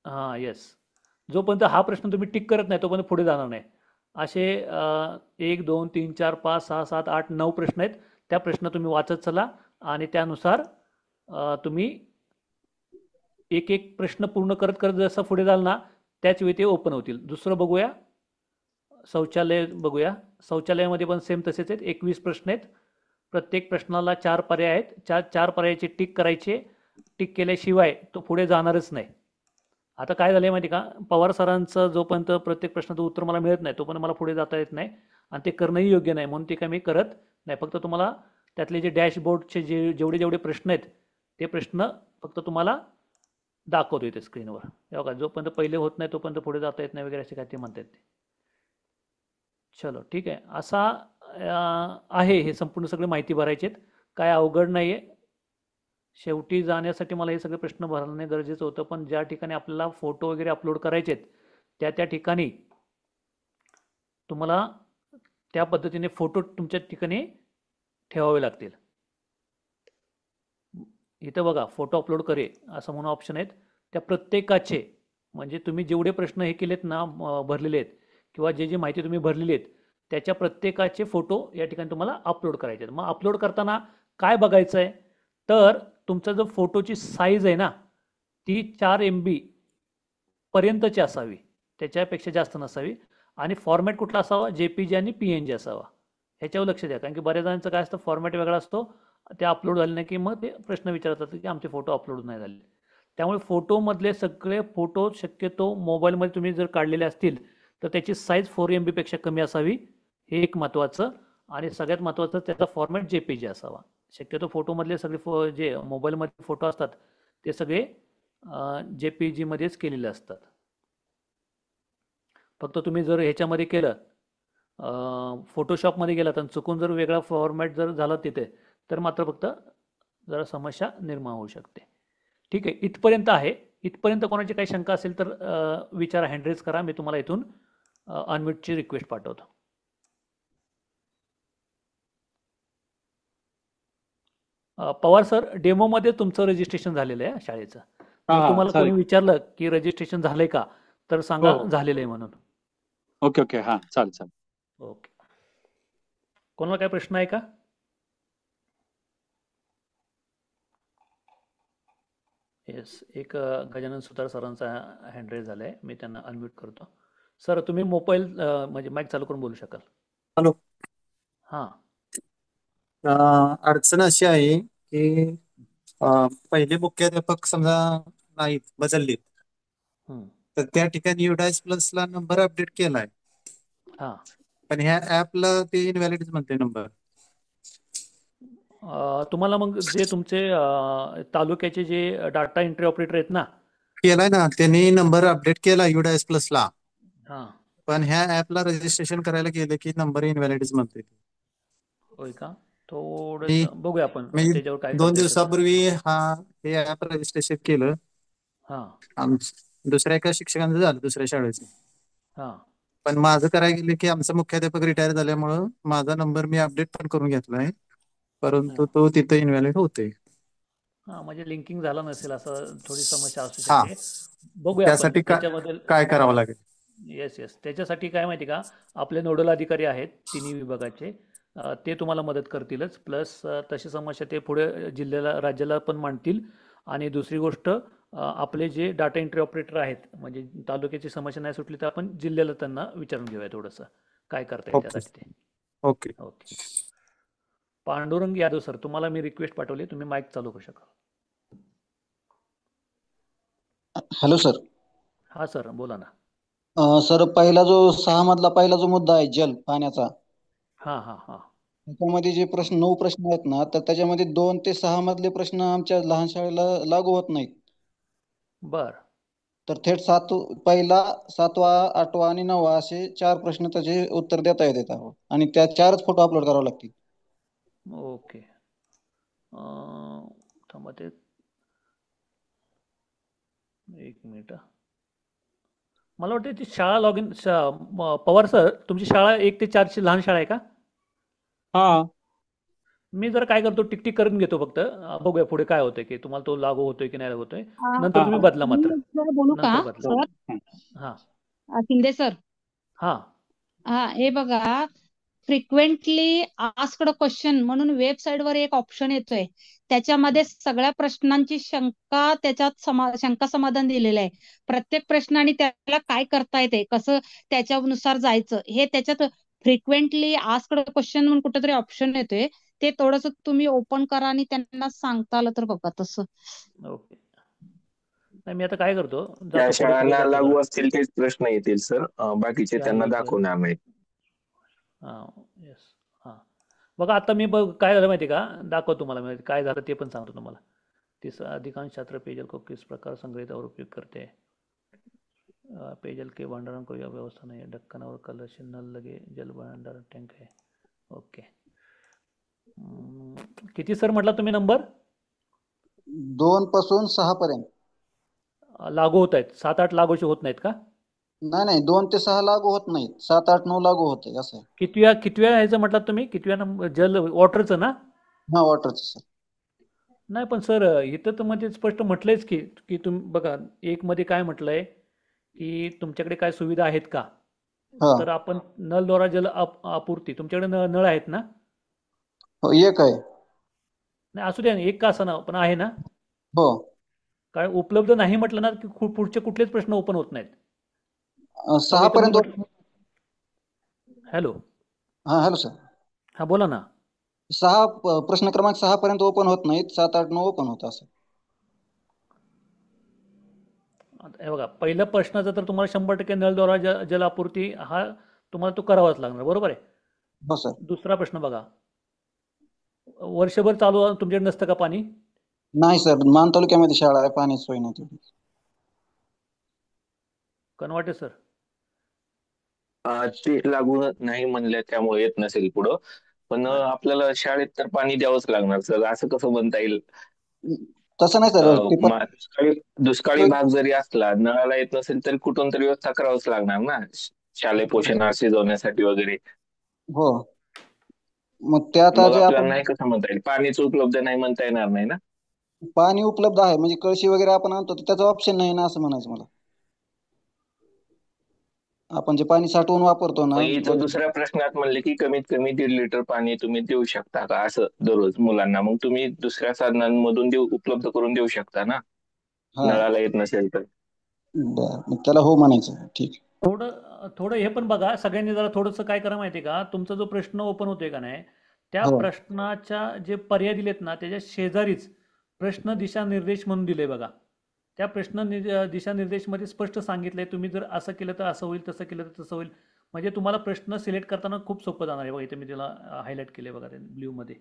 हां येस, जोपर्यंत हा प्रश्न तुम्ही टिक करत नाही तोपर्यंत पुढे जाणार नाही. असे 1 2 3 4 5 6 7 8 9 प्रश्न आहेत. त्या प्रश्न तुम्ही वाचत चला आणि त्यानुसार तुम्ही एक एक प्रश्न पूर्ण करत करत जसं पुढे जाल ना त्याच वेळी ते ओपन होतील. दुसरं बघूया, शौचालय बघूया. शौचालयामध्ये पण सेम तसेच आहेत. 21 प्रश्न आहेत. प्रत्येक प्रश्नाला 4 पर्याय आहेत. चार पर्यायाचे टिक करायचे. टिक केल्याशिवाय तो पुढे जाणारच नाही. आता काय झालंय माहिती का, पवार सरांचं जोपर्यंत प्रत्येक प्रश्नाचं उत्तर मला मिळत नाही तोपर्यंत मला पुढे जाता येत नाही आणि ते करणंही योग्य नाही, म्हणून ते काय मी करत नाही. फक्त तुम्हाला त्यातले जे डॅशबोर्डचे जेवढे जेवढे प्रश्न आहेत ते प्रश्न फक्त तुम्हाला दाखवतो इथे स्क्रीनवर. हे बघा, जोपर्यंत पहिले होत नाही तोपर्यंत पुढे जाता येत नाही वगैरे असे काय ते म्हणतात ते. चलो ठीक आहे. असा आहे हे संपूर्ण सगळे माहिती भरायचे आहेत. काय अवघड नाही आहे. शेवटी जाण्यासाठी मला हे सगळे प्रश्न भरणे गरजेचं होतं, पण ज्या ठिकाणी आपल्याला फोटो वगैरे अपलोड करायचे आहेत त्या ठिकाणी तुम्हाला त्या पद्धतीने फोटो तुमच्या ठिकाणी ठेवावे लागतील. इथं बघा, फोटो अपलोड करे असं म्हणून ऑप्शन आहेत. त्या प्रत्येकाचे म्हणजे तुम्ही जेवढे प्रश्न हे केलेत ना, भरलेले आहेत किंवा जे माहिती तुम्ही भरलेली आहेत त्याच्या प्रत्येकाचे फोटो या ठिकाणी तुम्हाला अपलोड करायचे आहेत. मग अपलोड करताना काय बघायचं आहे, तर तुमचा जो फोटोची साईज आहे ना ती 4 MB पर्यंतची असावी, त्याच्यापेक्षा जास्त नसावी. आणि फॉर्मॅट कुठला असावा, JPG आणि PNG असावा. ह्याच्यावर लक्ष द्या, कारण की बऱ्याच जणांचं काय असतं, फॉर्मॅट वेगळा असतो, ते अपलोड झाले नाही की मग ते प्रश्न विचारतात की आमचे फोटो अपलोड नाही झाले. त्यामुळे फोटोमधले सगळे फोटो शक्यतो मोबाईलमध्ये तुम्ही जर काढलेले असतील तर त्याची साईज 4 MB पेक्षा कमी असावी, हे एक महत्त्वाचं. आणि सगळ्यात महत्त्वाचं त्याचा फॉर्मॅट JPG असावा. शक्यतो फोटोमधले सगळे जे मोबाईलमध्ये फोटो असतात ते सगळे JPG मध्येच केलेले असतात. फक्त तुम्ही जर ह्याच्यामध्ये केलं, फोटोशॉपमध्ये गेलात आणि चुकून जर वेगळा फॉर्मॅट जर झाला तिथे, तर मात्र फक्त जरा समस्या निर्माण होऊ शकते. ठीक आहे, इथपर्यंत आहे. इथपर्यंत कोणाची काही शंका असेल तर विचारा, हँड करा. मी तुम्हाला इथून अनम्यूटची रिक्वेस्ट पाठवतो. पवार सर, डेमोमध्ये तुमचं रजिस्ट्रेशन झालेलं आहे शाळेचं. जर तुम्हाला कोणी विचारलं की रजिस्ट्रेशन झालंय का, तर सांगा झालेलं आहे म्हणून. ओके ओके, हां चालेल. ओके, कोणाला काय प्रश्न आहे का? येस, एक गजानन सुतार सरांचा हँड रेज झालाय, मी त्यांना अनम्यूट करतो. सर, तुम्ही मोबाईल म्हणजे माईक चालू करून बोलू शकाल. हॅलो. हां, अडचण अशी आहे की पहिले मुख्याध्यापक समजा नाहीत, बदललेत, तर त्या ठिकाणी युडायस प्लसला नंबर अपडेट केलाय, हां. पण ह्या ऍपला ते इनव्हॅलिड म्हणते नंबर. तुम्हाला मग जे तुमचे तालुक्याचे जे डाटा एंट्री ऑपरेटर आहेत ना, केलाय ना त्यांनी, नंबर अपडेट केला युडायस प्लसला, हां, पण ह्या ऍपला रजिस्ट्रेशन करायला गेलं की नंबर इनव्हॅलिड म्हणते. होय का? थोडंसं बघूया आपण मी त्याच्यावर काय 2 करता येतं. दिवसापूर्वी हे ऍप रजिस्ट्रेशन केलं. हां, दुसऱ्या एका शिक्षकांचं झालं, दुसऱ्या शाळेचं. हां, पण माझं करायला गेलं की आमचा मुख्याध्यापक रिटायर झाल्यामुळं माझा नंबर मी अपडेट पण करून घेतलाय, परंतु तो तिथे इनव्हॅलिड होते. हां, म्हणजे लिंकिंग झालं नसेल असं थोडी समस्या असू हा, शकते. बघूया आपण त्यासाठी त्याच्याबद्दल. काय करावं लागेल? येस येस, त्याच्यासाठी काय माहिती का, आपले नोडल अधिकारी आहेत तिन्ही विभागाचे, ते तुम्हाला मदत करतीलच. प्लस तशी समस्या ते पुढे जिल्ह्याला राज्याला पण मांडतील. आणि दुसरी गोष्ट, आपले जे डाटा एंट्री ऑपरेटर आहेत, म्हणजे तालुक्याची समस्या नाही सुटली तर आपण जिल्ह्याला त्यांना विचारून घेऊया थोडंसं काय करता येईल त्यासाठी ते. Okay. Okay. Pandurang Yadav sir, तुम्हाला मी रिक्वेस्ट पाठवली, तुम्ही माईक चालू करू शकाल. Hello sir. हा सर, बोला ना. सर, पहिला जो 6 मधला पहिला जो मुद्दा आहे जल पाण्याचा, हां हां हां, त्याच्यामध्ये जे 9 प्रश्न आहेत ना, तर त्याच्यामध्ये 2 ते 6 मधले प्रश्न आमच्या लहान शाळेला लागू होत नाहीत. बर. तर थेट पहिला 7वा 8वा आणि 9वा असे 4 प्रश्न त्याचे उत्तर देता येतात आणि त्या 4च फोटो अपलोड करावे लागतील. ओके. थांबा, ते एक मिनिट. मला वाटतं ती शाळा लॉग इन, पवार सर तुमची शाळा 1 ते 4ची लहान शाळा आहे का? हा, मी जर काय करतो टिक करून घेतो फक्त, बघूया पुढे काय होतंय, की तुम्हाला तो लागू होतोय की नाही लागू होतोय. नंतर तुम्ही बदला मी मात्र, जरा बोलू का नंतर बदला. सर? हा शिंदे सर, हा हे बघा, फ्रिक्वेंटली आस्क्ड क्वेश्चन म्हणून वेबसाईटवर एक ऑप्शन येतोय. त्याच्यामध्ये सगळ्या प्रश्नांची त्याच्यात शंका समाधान दिलेलं आहे. प्रत्येक प्रश्न आणि त्याला काय करता येते, कसं त्याच्यानुसार जायचं, हे त्याच्यात फ्रिक्वेंटली आस्क्ड क्वेश्चन म्हणून कुठेतरी ऑप्शन येतोय. ते थोडस तुम्ही ओपन करा आणि त्यांना सांगता आलं तर बघा तसं. ओके. नाही, मी आता काय करतो, ज्या जातो पुढे पुढे शाळांना जातो लागू जरा. असतील तेच प्रश्न येतील सर, बाकीचे त्यांना दाखवणार नाहीत. येस. हां, बघा आता मी काय झालं माहिती का, दाखवतो तुम्हाला, म्हणजे काय झालं ते पण सांगतो तुम्हाला. अधिकांश छात्र पेयजल को किस प्रकार संग्रहित और उपयोग करते हैं. पेयजल के भंडारण को यह व्यवस्था नहीं है, ढक्कन और कलश नल लगे जल भंडारण टँक है. ओके. किती सर म्हटला तुम्ही नंबर? 2 पासून 6 पर्यंत. लागू होत आहेत, 7-8 लागूचे होत नाहीत का? नाही 2 ते 6 लागू होत नाहीत, 7, 8, 9 लागू होते असं आहे. कितव्या ह्याचं म्हटलं तुम्ही, कितव्या नंबर वॉटरचं ना? हा, वॉटरचं सर. नाही पण सर, इथं तर म्हणजे स्पष्ट म्हटलंयच की तुम्ही बघा, एक मध्ये काय म्हटलंय की तुमच्याकडे काय सुविधा आहेत का. हा, तर आपण नल द्वारा जल आपूर्ती, तुमच्याकडे नळ आहेत ना? हो, एक आहे. नाही असू द्या ना, एक का असं पण आहे ना. हो, काय उपलब्ध नाही म्हटलं ना की पुढचे कुठलेच प्रश्न ओपन होत नाहीत. 6 पर्यंत. हॅलो. हा, हॅलो सर. हा बोला ना. 6 प्रश्न क्रमांक 6 पर्यंत ओपन होत नाहीत, 7, 8, 9 ओपन होत असं. हे बघा, पहिल्या प्रश्नाचा तर तुम्हाला 100% नळद्वारा जल आपूर्ती हा तुम्हाला तो करावाच लागणार, बरोबर आहे. हो सर. दुसरा प्रश्न बघा, वर्षभर चालू तुमच्याकडे नसतं का पाणी? नाही सर, मान तालुक्यामध्ये शाळा आहे, पाणी सोय नाही तेवढी. कनवाटे सर. ते लागू नाही म्हणलं त्यामुळे येत नसेल पुढं, पण आपल्याला शाळेत तर पाणी द्यावंच लागणार सर, असं कसं म्हणता येईल. तसं नाही सर, दुष्काळी भाग जरी असला, नळाला येत नसेल तरी कुठून तरी व्यवस्था करावंच लागणार ना, शालेय पोषणाहार शिजवण्यासाठी वगैरे. हो, मग ते आता मग जे आपल्याला आपण नाही कसं म्हणता येईल, पाणीच उपलब्ध नाही म्हणता येणार नाही ना. पाणी उपलब्ध आहे म्हणजे कळशी वगैरे आपण आणतो, तर त्याचा ऑप्शन नाही ना, असं म्हणायचं मला. आपण जे पाणी साठवून वापरतो ना. मग इथं दुसऱ्या प्रश्नात म्हणले की कमीत कमी 1.5 लिटर पाणी तुम्ही देऊ शकता का असं दररोज मुलांना, मग तुम्ही दुसऱ्या साधनांमधून उपलब्ध करून देऊ शकता ना, हा, नळाला येत नसेल तर. बरं, मग त्याला हो म्हणायचं. ठीक. थोडं हे पण बघा, सगळ्यांनी जरा थोडंसं काय करा माहिती का, तुमचा जो प्रश्न ओपन होतोय का नाही, त्या हो, प्रश्नाच्या जे पर्याय दिलेत ना त्याच्या शेजारीच प्रश्न दिशानिर्देश म्हणून दिले बघा. त्या दिशानिर्देशमध्ये स्पष्ट सांगितलंय, तुम्ही जर असं केलं तर असं होईल, तसं केलं तर तसं होईल. म्हणजे तुम्हाला प्रश्न सिलेक्ट करताना खूप सोपं जाणार आहे बघा. इथे मी त्याला हायलाईट केले बघा, ते ब्ल्यूमध्ये.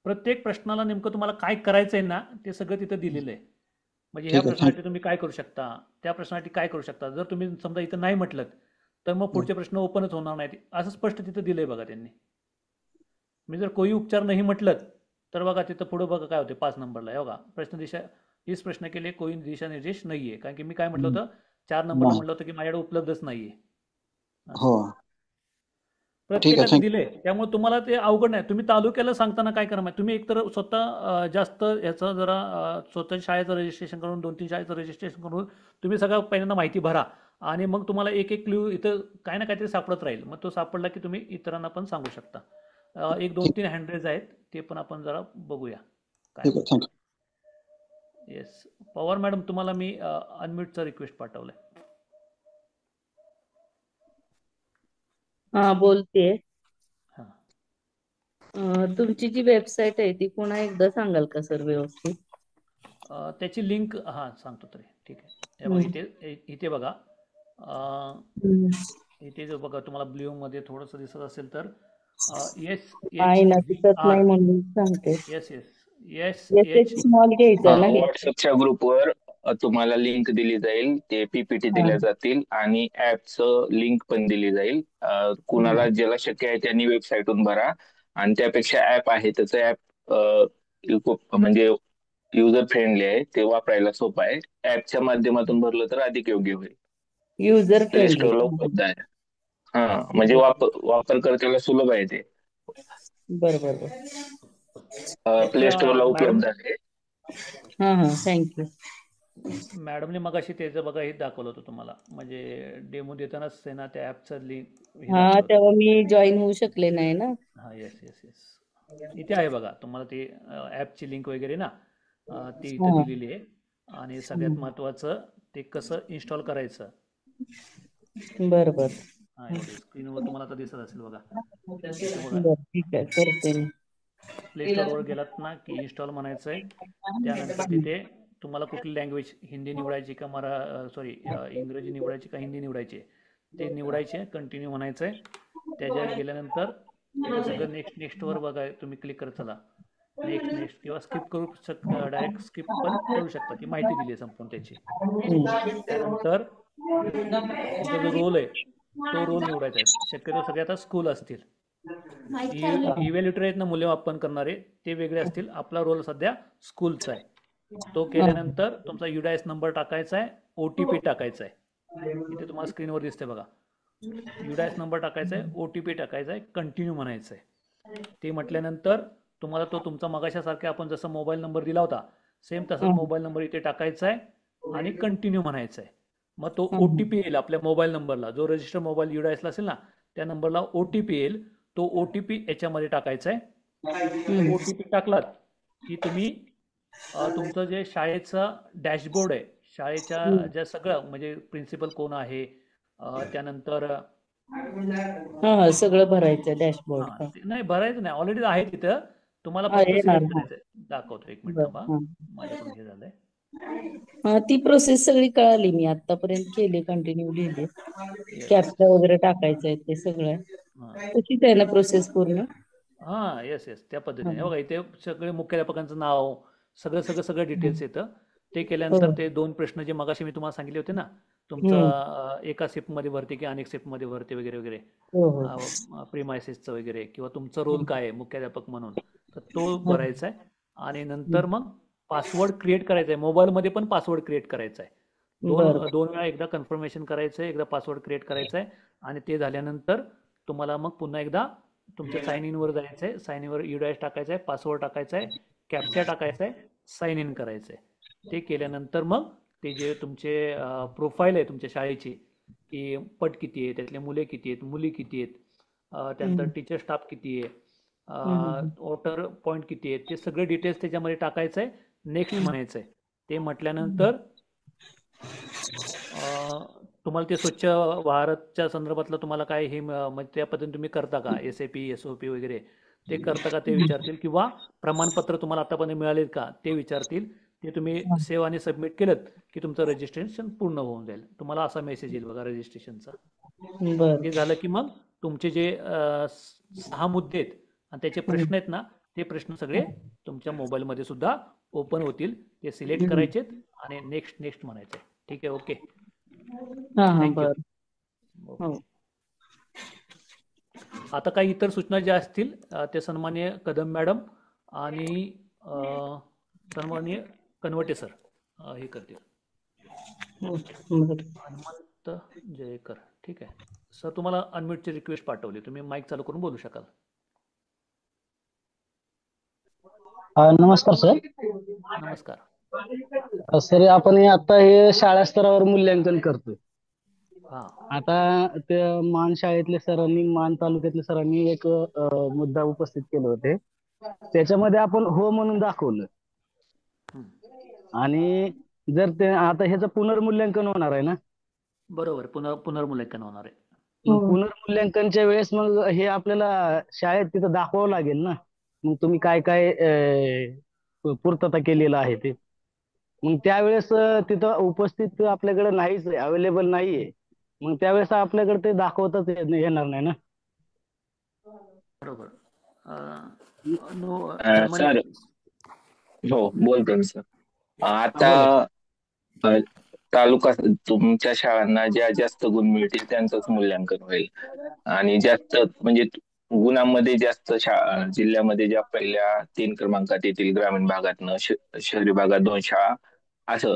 प्रत्येक प्रश्नाला नेमकं तुम्हाला काय करायचं आहे ना, ते सगळं तिथं दिलेलं आहे. म्हणजे ह्या ठीक आहे. प्रश्नासाठी तुम्ही काय करू शकता, त्या प्रश्नासाठी काय करू शकता. जर तुम्ही समजा इथं नाही म्हटलं तर मग पुढचे प्रश्न ओपनच होणार नाहीत, असं स्पष्ट तिथं दिलंय बघा त्यांनी. मी जर कोई उपचार नाही म्हटलं तर बघा तिथं पुढे बघा काय होते, 5 नंबरला आहे बघा, प्रश्न दिशा इस प्रश्न के लिए कोई दिशानिर्देश नाहीये. कारण की मी काय म्हटलं होतं, 4 नंबरला नाही. म्हटलं होतं की माझ्याकडे उपलब्धच नाहीये. हो, ठीक आहे. प्रत्येकाचं दिले, त्यामुळे तुम्हाला ते अवघड नाही. तुम्ही तालुक्याला सांगताना काय करा माहिती, तुम्ही एकतर स्वतः जास्त ह्याचं जरा स्वतः शाळेचं रजिस्ट्रेशन करून, 2-3 शाळेचं रजिस्ट्रेशन करून तुम्ही सगळं पहिल्यांदा माहिती भरा, आणि मग तुम्हाला एक क्ल्यू इथं काय ना काहीतरी सापडत राहील. मग तो सापडला की तुम्ही इतरांना पण सांगू शकता. 1-2-3 हँडरेज आहेत, ते पण आपण जरा बघूया काय. ठीक आहे. थँक्यू. येस, पवार मॅडम, तुम्हाला मी अनम्यूटचा रिक्वेस्ट पाठवलाय. हा, बोलतेय. हां, तुमची जी वेबसाईट आहे ती पुन्हा एकदा सांगाल का सर व्यवस्थित? त्याची लिंक सांगतो तरी. ठीक आहे, हे बघा इथे बघा, इथे जो बघा तुम्हाला ब्ल्यू मध्ये थोडंसं दिसत असेल तर दिसत नाही म्हणून सांगते. स्मॉल घ्यायचं ना. व्हॉट्सअपच्या ग्रुपवर तुम्हाला लिंक दिली जाईल, ते पीपीटी दिल्या जातील आणि ऍपचं लिंक पण दिली जाईल. कुणाला ज्याला शक्य आहे त्यांनी वेबसाईटहून भरा, आणि त्यापेक्षा ऍप आहे त्याचं ऍप म्हणजे युजर फ्रेंडली आहे, ते वापरायला सोपं आहे. ऍपच्या माध्यमातून भरलं तर अधिक योग्य होईल. युजर प्ले स्टोरला फ्रेंडली. उपलब्ध आहे. हा, म्हणजे वापरकर्त्याला सुलभ आहे ते. बरं बरं बरं. प्ले त्याच्या स्टोअरला मॅडम उपलब्ध आहे. हां थँक्यू. मॅडमने मगाशी त्याचं बघा हे दाखवलं होतं तुम्हाला, म्हणजे डेमो देतानाच आहे ना त्या ॲपचं लिंक हे दाखवलं होतं. तेव्हा मी जॉईन होऊ शकले नाही ना. हां येस येस येस, इथे आहे बघा तुम्हाला ते ॲपची लिंक वगैरे ना ती इथं हां. दिलेली आहे. आणि सगळ्यात महत्त्वाचं ते कसं इन्स्टॉल करायचं. बरं बरं. हां इथे स्क्रीनवर तुम्हाला आता दिसत असेल बघा, इथं बघा बरं ठीक आहे, करते मी. प्ले स्टोअरवर गेलात ना की इन्स्टॉल म्हणायचं आहे. त्यानंतर तिथे तुम्हाला कुठली लँग्वेज, हिंदी निवडायची का सॉरी इंग्रजी निवडायची का हिंदी निवडायची ते निवडायचे, कंटिन्यू म्हणायचं आहे. त्याच्यात गेल्यानंतर इथं सगळं नेक्स्ट नेक्स्टवर बघा तुम्ही क्लिक करत चला. नेक्स्ट नेक्स्ट किंवा स्किप करू डायरेक्ट स्किप पण करू शकता, की माहिती दिली आहे संपूर्ण त्याची. त्यानंतर तुमचा जो रोल आहे तो रोल निवडायचा आहे. शक्यतो सगळे आता स्कूल असतील. इव्हॅल्युएटर आहेत ना मूल्यमापन करणारे, ते वेगळे असतील. आपला रोल सध्या स्कूलचा आहे. तो केल्यानंतर तुमचा UDIS नंबर टाकायचा आहे, OTP टाकायचा आहे. इथे तुम्हाला स्क्रीनवर दिसते बघा, UDIS नंबर टाकायचा आहे, OTP टाकायचा आहे, कंटिन्यू म्हणायचं आहे. ते म्हटल्यानंतर तुम्हाला तो तुमचा मगाशासारखा आपण जसा मोबाईल नंबर दिला होता सेम तसाच मोबाईल नंबर इथे टाकायचा आहे आणि कंटिन्यू म्हणायचं आहे. मग तो OTP येईल आपल्या मोबाईल नंबरला, जो रजिस्टर मोबाईल UDISला असेल ना त्या नंबरला OTP येईल. तो OTP याच्यामध्ये टाकायचा आहे. OTP टाकलात की तुम्ही तुमचं जे शाळेचं डॅशबोर्ड आहे, शाळेच्या ज्या सगळं म्हणजे प्रिन्सिपल कोण आहे, त्यानंतर सगळं भरायचं डॅशबोर्ड. नाही भरायचं नाही, ऑलरेडी आहे तिथं. तुम्हाला फक्त सिलेक्ट करायचं आहे. दाखवतो एक मिनिट थांबा, माझ्याकडून हे झालंय. ती प्रोसेस सगळी कळाली, मी आतापर्यंत केली, कंटिन्यू लिहिली. कॅप्चा वगैरे टाकायचं आहे ते सगळं. तशीच आहे ना प्रोसेस पूर्ण? हां येस येस, त्या पद्धतीने बघा इथे सगळे मुख्याध्यापकांचं नाव, सगळं सगळं सगळं डिटेल्स येतं. ते केल्यानंतर ते 2 प्रश्न जे मगाशी मी तुम्हाला सांगितले होते ना, तुमचं एका शिफ्टमध्ये भरती की अनेक शिफ्टमध्ये भरती वगैरे वगैरे, प्रीमायसेसचं वगैरे, किंवा तुमचा रोल काय आहे मुख्याध्यापक म्हणून, तर तो भरायचा आहे. आणि नंतर मग पासवर्ड क्रिएट करायचा आहे. मोबाईलमध्ये पण पासवर्ड क्रिएट करायचा आहे. दोन वेळा, एकदा कन्फर्मेशन करायचं आहे, एकदा पासवर्ड क्रिएट करायचा आहे. आणि ते झाल्यानंतर तुम्हाला मग पुन्हा एकदा तुमच्या साइन इनवर जायचं आहे. साइन इनवर UDIS टाकायचं आहे, पासवर्ड टाकायचा आहे, कॅप्चा टाकायचा आहे, साइन इन करायचं आहे. ते केल्यानंतर मग ते जे तुमचे प्रोफाईल आहे तुमच्या शाळेची, की पट किती आहे, त्यातले मुले किती आहेत, मुली किती आहेत, त्यानंतर टीचर स्टाफ किती आहे, वॉटर पॉईंट किती आहेत, ते सगळे डिटेल्स त्याच्यामध्ये टाकायचं आहे. नेक्स्ट म्हणायचं आहे. ते म्हटल्यानंतर तुम्हाला ते स्वच्छ भारतच्या संदर्भातलं तुम्हाला काय हे म्हणजे त्या पद्धतीने तुम्ही करता का, SAP SOP वगैरे ते करता का ते विचारतील, किंवा प्रमाणपत्र तुम्हाला आतापर्यंत मिळालेत का ते विचारतील. ते तुम्ही सेव्ह आणि सबमिट केलं की तुमचं रजिस्ट्रेशन पूर्ण होऊन जाईल. तुम्हाला असा मेसेज येईल बघा रजिस्ट्रेशनचा. हे झालं की मग तुमचे जे 6 मुद्दे आहेत आणि त्याचे प्रश्न आहेत ना, ते प्रश्न सगळे तुमच्या मोबाईलमध्ये सुद्धा ओपन होतील. ते सिलेक्ट करायचे आणि नेक्स्ट नेक्स्ट म्हणायचे. ठीक आहे, ओके, थँक्यू. आता काही इतर सूचना ज्या असतील ते सन्माननीय कदम मॅडम आणि सन्माननीय कनवटे सर हे करतील. हनुमंत जयकर, ठीक आहे सर. तुम्हाला अनम्यूटची रिक्वेस्ट पाठवली, तुम्ही माईक चालू करून बोलू शकाल. नमस्कार सर. नमस्कार सर. आपण आता हे शाळा स्तरावर मूल्यांकन करतोय. आता ते मान शाळेतल्या सरांनी, मान तालुक्यातल्या सरांनी एक मुद्दा उपस्थित केले होते. त्याच्यामध्ये आपण हो म्हणून दाखवलं. आणि जर ते आता ह्याचं पुनर्मूल्यांकन होणार आहे ना? बरोबर, पुनर्मूल्यांकन होणार आहे. पुनर्मूल्यांकनच्या वेळेस मग हे आपल्याला शाळेत तिथं दाखवावं लागेल ना, मग तुम्ही काय काय पूर्तता केलेलं आहे ते. मग त्यावेळेस तिथं उपस्थित आपल्याकडे नाहीच, अवेलेबल नाहीये. मग त्यावेळेस आपल्याकडे ते दाखवताच येणार नाही ना. बरोबर. सर, हो बोलतो सर. आता तालुका तुमच्या शाळांना ज्या जास्त गुण मिळतील त्यांचंच मूल्यांकन होईल. आणि जास्त म्हणजे गुणांमध्ये जास्त जिल्ह्यामध्ये ज्या पहिल्या 3 क्रमांकात येतील, ग्रामीण भागातनं शहरी भागात 2 शाळा, असं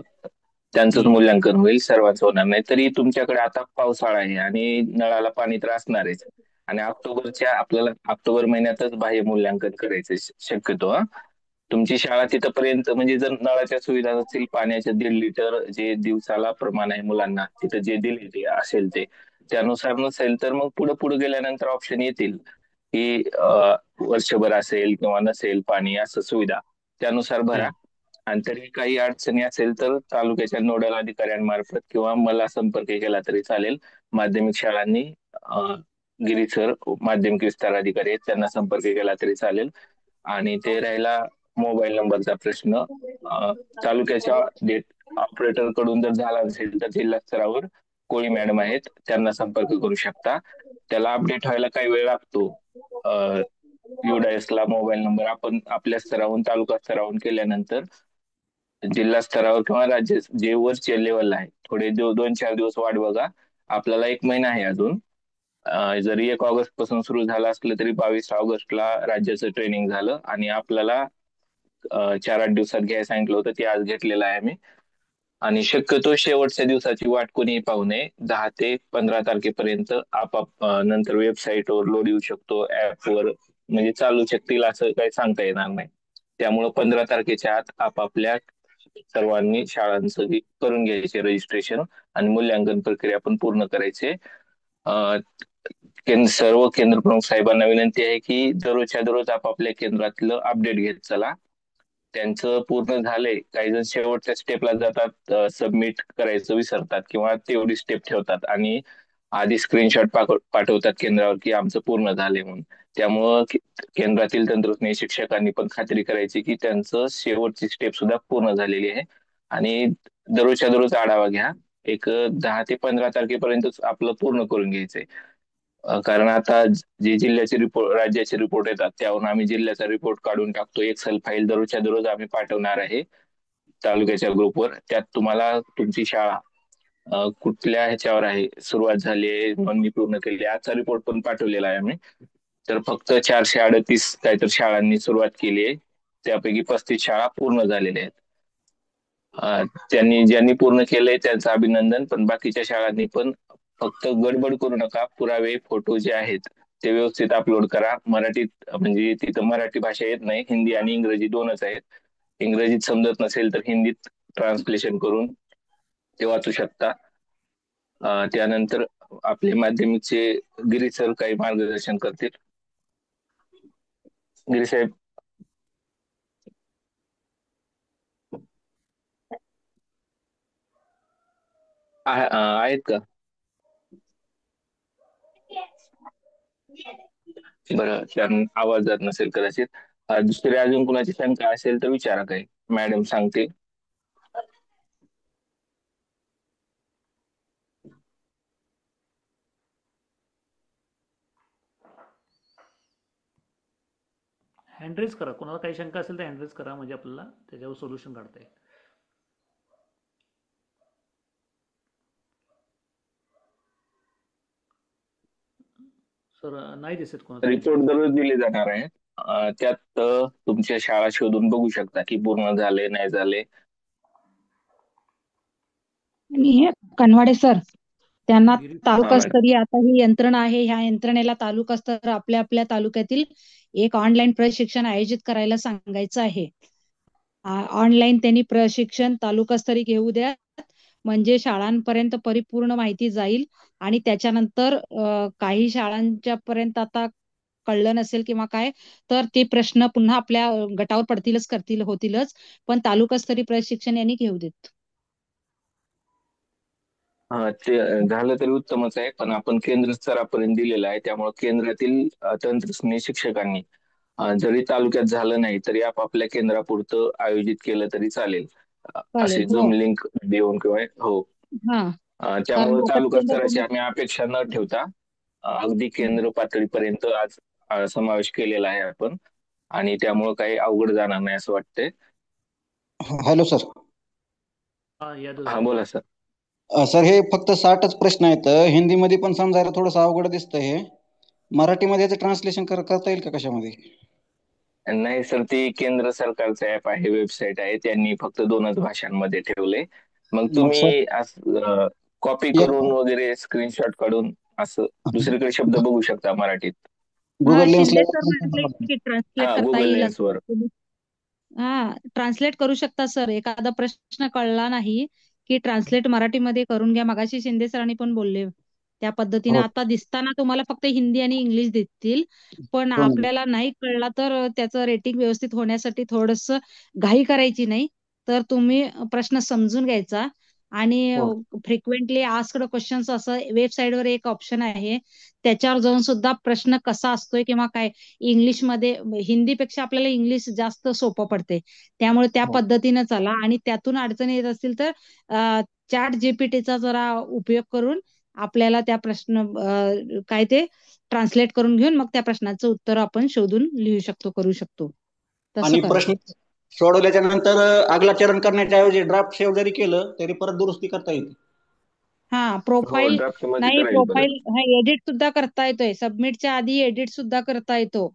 त्यांचंच मूल्यांकन होईल, सर्वांचं होणार नाही. तरी तुमच्याकडे आता पावसाळा आहे आणि नळाला पाणी तर असणारच. आणि आपल्याला ऑक्टोबर महिन्यातच बाह्य मूल्यांकन करायचं शक्यतो. तुमची शाळा तिथपर्यंत म्हणजे जर नळाच्या सुविधा नसतील, पाण्याचे 1.5 लिटर जे दिवसाला प्रमाण आहे मुलांना तिथं जे दिले ते असेल त्यानुसार नसेल तर मग पुढे पुढे गेल्यानंतर ऑप्शन येतील की वर्षभर असेल किंवा नसेल पाणी असं सुविधा त्यानुसार भरा. आणि तरी काही अडचणी असेल तर तालुक्याच्या नोडल अधिकाऱ्यांमार्फत किंवा मला संपर्क केला तरी चालेल. माध्यमिक शाळांनी गिरी सर माध्यमिक विस्तार अधिकारी आहेत, त्यांना संपर्क केला तरी चालेल. आणि ते राहिला मोबाईल नंबरचा प्रश्न, तालुक्याच्या ऑपरेटर कडून जर झाला नसेल तर जिल्हा स्तरावर कोळी मॅडम आहेत, त्यांना संपर्क करू शकता. त्याला अपडेट व्हायला काही वेळ लागतो. UDAIS ला मोबाईल नंबर आपण आपल्या स्तरावरून तालुका स्तरावरून केल्यानंतर जिल्हा स्तरावर किंवा राज्य जे वरच्या लेवलला आहे थोडे 2-4 दिवस वाट बघा. आपल्याला 1 महिना आहे अजून. जरी 1 ऑगस्ट पासून सुरू झालं असलं तरी 22 ऑगस्टला राज्याचं ट्रेनिंग झालं आणि आपल्याला 4-8 दिवसात घ्यायला सांगितलं होतं, ते आज घेतलेलं आहे आम्ही. आणि शक्यतो शेवटच्या दिवसाची वाट कोणी पाहू नये. 10 ते 15 तारखेपर्यंत नंतर वेबसाईटवर लोड येऊ शकतो, ऍपवर म्हणजे चालू शकतील असं काही सांगता येणार नाही. त्यामुळे 15 तारखेच्या आत आपापल्या सर्वांनी शाळांचं करून घ्यायचे रजिस्ट्रेशन आणि मूल्यांकन प्रक्रिया पण पूर्ण करायचे. सर्व केंद्र प्रमुख साहेबांना विनंती आहे की दररोजच्या दररोज आपापल्या केंद्रातलं अपडेट घेत चला. त्यांचं पूर्ण झालंय, काही जण शेवटच्या स्टेपला जातात, सबमिट करायचं विसरतात किंवा तेवढी स्टेप ठेवतात आणि आधी स्क्रीनशॉट पाठवतात केंद्रावर की आमचं पूर्ण झालंय म्हणून. त्यामुळं केंद्रातील तंत्रज्ञ शिक्षकांनी पण खात्री करायची की त्यांचं शेवटची स्टेप सुद्धा पूर्ण झालेली आहे. आणि दररोजच्या दररोज आढावा घ्या. एक 10 ते 15 तारखेपर्यंत आपलं पूर्ण करून घ्यायचंय. कारण आता जे जिल्ह्याचे रिपोर्ट राज्याचे रिपोर्ट येतात त्यावरून आम्ही जिल्ह्याचा रिपोर्ट काढून टाकतो. एक्सेल फाईल दररोजच्या दररोज आम्ही पाठवणार आहे तालुक्याच्या ग्रुपवर. त्यात तुम्हाला तुमची शाळा कुठल्या ह्याच्यावर आहे, सुरुवात झाली आहे, नोंदणी पूर्ण केली, आजचा रिपोर्ट पण पाठवलेला आहे आम्ही. तर फक्त 438 काहीतरी शाळांनी सुरुवात केली आहे, त्यापैकी 35 शाळा पूर्ण झालेल्या आहेत. ज्यांनी पूर्ण केलंय त्यांचं अभिनंदन, पण बाकीच्या शाळांनी पण फक्त गडबड करू नका. पुरावे फोटो जे आहेत ते व्यवस्थित अपलोड करा. मराठीत म्हणजे तिथं मराठी भाषा येत नाही, हिंदी आणि इंग्रजी 2च आहेत. इंग्रजीत समजत नसेल तर हिंदीत ट्रान्सलेशन करून ते वाचू शकता. त्यानंतर आपले माध्यमिकचे गिरी सर काही मार्गदर्शन करतील. गिरी साहेब. आहेत का? बरं, त्यांना आवाज जात नसेल कदाचित. दुसरी अजून कुणाची शंका असेल तर विचारा, काही मॅडम सांगते. हँडरेज करा, कोणाला काही शंका असेल तर हँडरेज करा, म्हणजे आपल्याला त्याच्यावर सोल्युशन काढता येईल. सर नाही दिसत कोणाचा रिपोर्ट दररोज दिले जाणार आहे. त्यात तुमच्या शाळा शोधून बघू शकता की पूर्ण झाले नाही झाले. आणि हे कनवाडे सर, त्यांना तालुकास्तरीय आता ही यंत्रणा आहे, ह्या यंत्रणेला तालुकास्तर आपल्या आपल्या तालुक्यातील एक ऑनलाईन प्रशिक्षण आयोजित करायला सांगायचं आहे. ऑनलाईन त्यांनी प्रशिक्षण तालुकास्तरीय घेऊ द्या, म्हणजे शाळांपर्यंत परिपूर्ण माहिती जाईल. आणि त्याच्यानंतर काही शाळांच्या पर्यंत आता कळलं नसेल किंवा काय तर ते प्रश्न पुन्हा आपल्या गटावर पडतीलच होतीलच, पण तालुकास्तरीय प्रशिक्षण यांनी घेऊ देत. ते झालं तरी उत्तमच आहे, पण आपण केंद्र स्तरापर्यंत दिलेलं आहे. त्यामुळे केंद्रातील तंत्रज्ञ शिक्षकांनी जरी तालुक्यात झालं नाही तरी आपापल्या केंद्रापुरतं आयोजित केलं तरी चालेल, अशी झूम लिंक देऊन किंवा हो. त्यामुळे तालुका स्तराची आम्ही अपेक्षा न ठेवता अगदी केंद्र पातळीपर्यंत आज समावेश केलेला आहे आपण, आणि त्यामुळे काही अवघड जाणार नाही असं वाटतंय. Hello sir. हा बोला सर. सर हे फक्त 60च प्रश्न आहेत. हिंदीमध्ये पण समजायला थोडस अवघड दिसतंय हे. मराठीमध्ये याचं ट्रान्सलेशन करता येईल का कशामध्ये? नाही सर, ती केंद्र सरकारचं ऍप आहे, वेबसाईट आहे, त्यांनी फक्त 2च भाषांमध्ये ठेवले. मग तुम्ही कॉपी करून वगैरे स्क्रीनशॉट काढून असं दुसरीकडे शब्द बघू शकता मराठीत. गुगल लेन्स शिंदे सर म्हटले की ट्रान्सलेट करता गुगल येईल लेन्सवर. ट्रान्सलेट करू शकता सर. एखादा प्रश्न कळला नाही की ट्रान्सलेट मराठीमध्ये करून घ्या. मगाशी शिंदे सरांनी पण बोलले त्या पद्धतीने. हो आता दिसताना तुम्हाला फक्त हिंदी आणि इंग्लिश दिसतील, पण हो ना. आपल्याला नाही कळला तर त्याचं रेटिंग व्यवस्थित होण्यासाठी थोडस घाई करायची नाही. तर तुम्ही प्रश्न समजून घ्यायचा आणि हो फ्रिक्वेंटली आस्क्ड क्वेश्चन्स असं वेबसाईटवर एक ऑप्शन आहे, त्याच्यावर जाऊन सुद्धा प्रश्न कसा असतोय किंवा काय इंग्लिशमध्ये, हिंदीपेक्षा आपल्याला इंग्लिश जास्त सोपं पडते. त्यामुळे त्या हो पद्धतीनं चला आणि त्यातून अडचणी येत असतील तर चॅट जीपीटीचा जरा उपयोग करून आपल्याला त्या प्रश्न काय ते ट्रान्सलेट करून घेऊन मग त्या प्रश्नाचं उत्तर आपण शोधून लिहू शकतो, करू शकतो. तसं आणि करा. प्रश्न सोडवल्याच्या नंतर आगला चरण करण्याच्या ऐवजी ड्राफ्ट सेव्ह जरी केलं तरी परत दुरुस्ती करता येते. हा हो, प्रोफाईल ड्राफ्ट मध्ये नाही, करा येईल परत. प्रोफाईल एडिट सुद्धा करता येतोय. सबमिटच्या आधी एडिट सुद्धा करता येतो.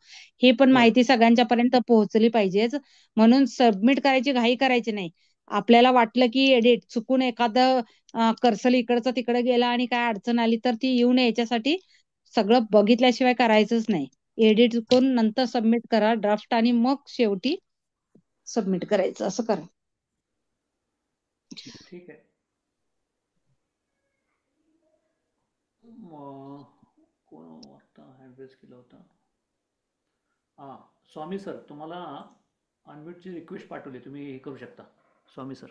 हे पण हो माहिती सगळ्यांच्या पर्यंत पोहोचली पाहिजेच. म्हणून सबमिट करायची घाई करायची नाही. आपल्याला वाटलं की एडिट चुकून एखादं कर्सर इकडचं तिकडे गेला आणि काय अडचण आली तर ती येऊ नये याच्यासाठी सगळं बघितल्याशिवाय करायचंच नाही. एडिट करून नंतर सबमिट करा ड्राफ्ट आणि मग शेवटी सबमिट करायचं. असं करा. ठीक आहे. कोण आता ॲड्रेस केला होता? स्वामी सर, तुम्हाला अनम्यूटची रिक्वेस्ट पाठवली, तुम्ही हे करू शकता. स्वामी सर,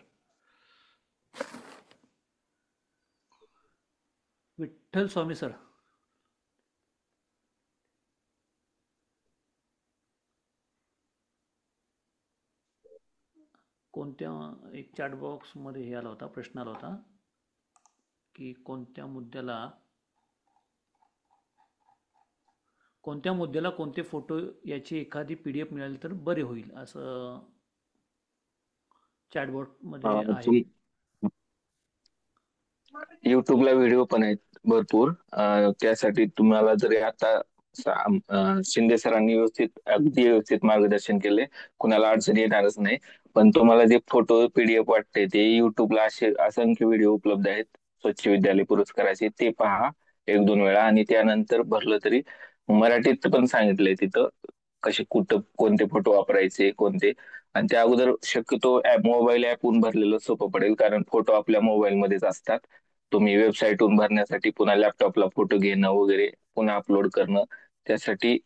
विठ्ठल स्वामी सर. कोणत्या एक चॅट बॉक्समध्ये हे आला होता, प्रश्न आला होता की कोणत्या मुद्द्याला कोणते फोटो याची एखादी PDF मिळाली तर बरे होईल, असं चॅटबॉटमध्ये आहे. युट्यूबला व्हिडिओ पण आहेत भरपूर. त्यासाठी तुम्हाला जरी आता शिंदे सरांनी अगदी व्यवस्थित मार्गदर्शन केले, कुणाला अडचण येणारच नाही. पण तुम्हाला जे फोटो PDF वाटते ते युट्यूबला असे असंख्य व्हिडिओ उपलब्ध आहेत स्वच्छ विद्यालय पुरस्काराचे, ते पहा 1-2 वेळा. आणि त्यानंतर भरलं तरी मराठीत पण सांगितलंय तिथं कसे कुठं कोणते फोटो वापरायचे कोणते. आणि त्या अगोदर शक्यतो मोबाईल ऍपहून भरलेलं सोपं पडेल, कारण फोटो आपल्या मोबाईल मध्येच असतात. तुम्ही वेबसाईटहून भरण्यासाठी पुन्हा लॅपटॉपला फोटो घेणं वगैरे पुन्हा अपलोड करणं, त्यासाठी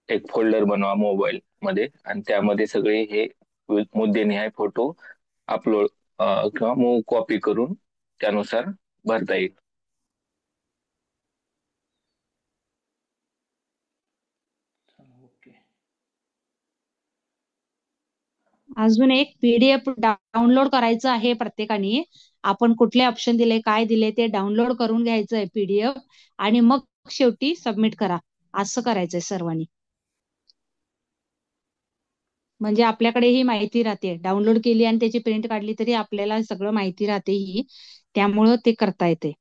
एक फोल्डर बनवा मोबाईल मध्ये आणि त्यामध्ये सगळे हे मुद्देनिहाय फोटो अपलोड किंवा मूव कॉपी करून त्यानुसार भरता येईल. ओके. अजून एक PDF डाउनलोड करायचं आहे प्रत्येकाने. आपण कुठले ऑप्शन दिले, काय दिले ते डाउनलोड करून घ्यायचं आहे PDF आणि मग शेवटी सबमिट करा. असं करायचंय सर्वांनी. म्हणजे आपल्याकडे ही माहिती राहते. डाउनलोड केली आणि त्याची प्रिंट काढली तरी आपल्याला सगळं माहिती राहते ही. त्यामुळं ते करता येते.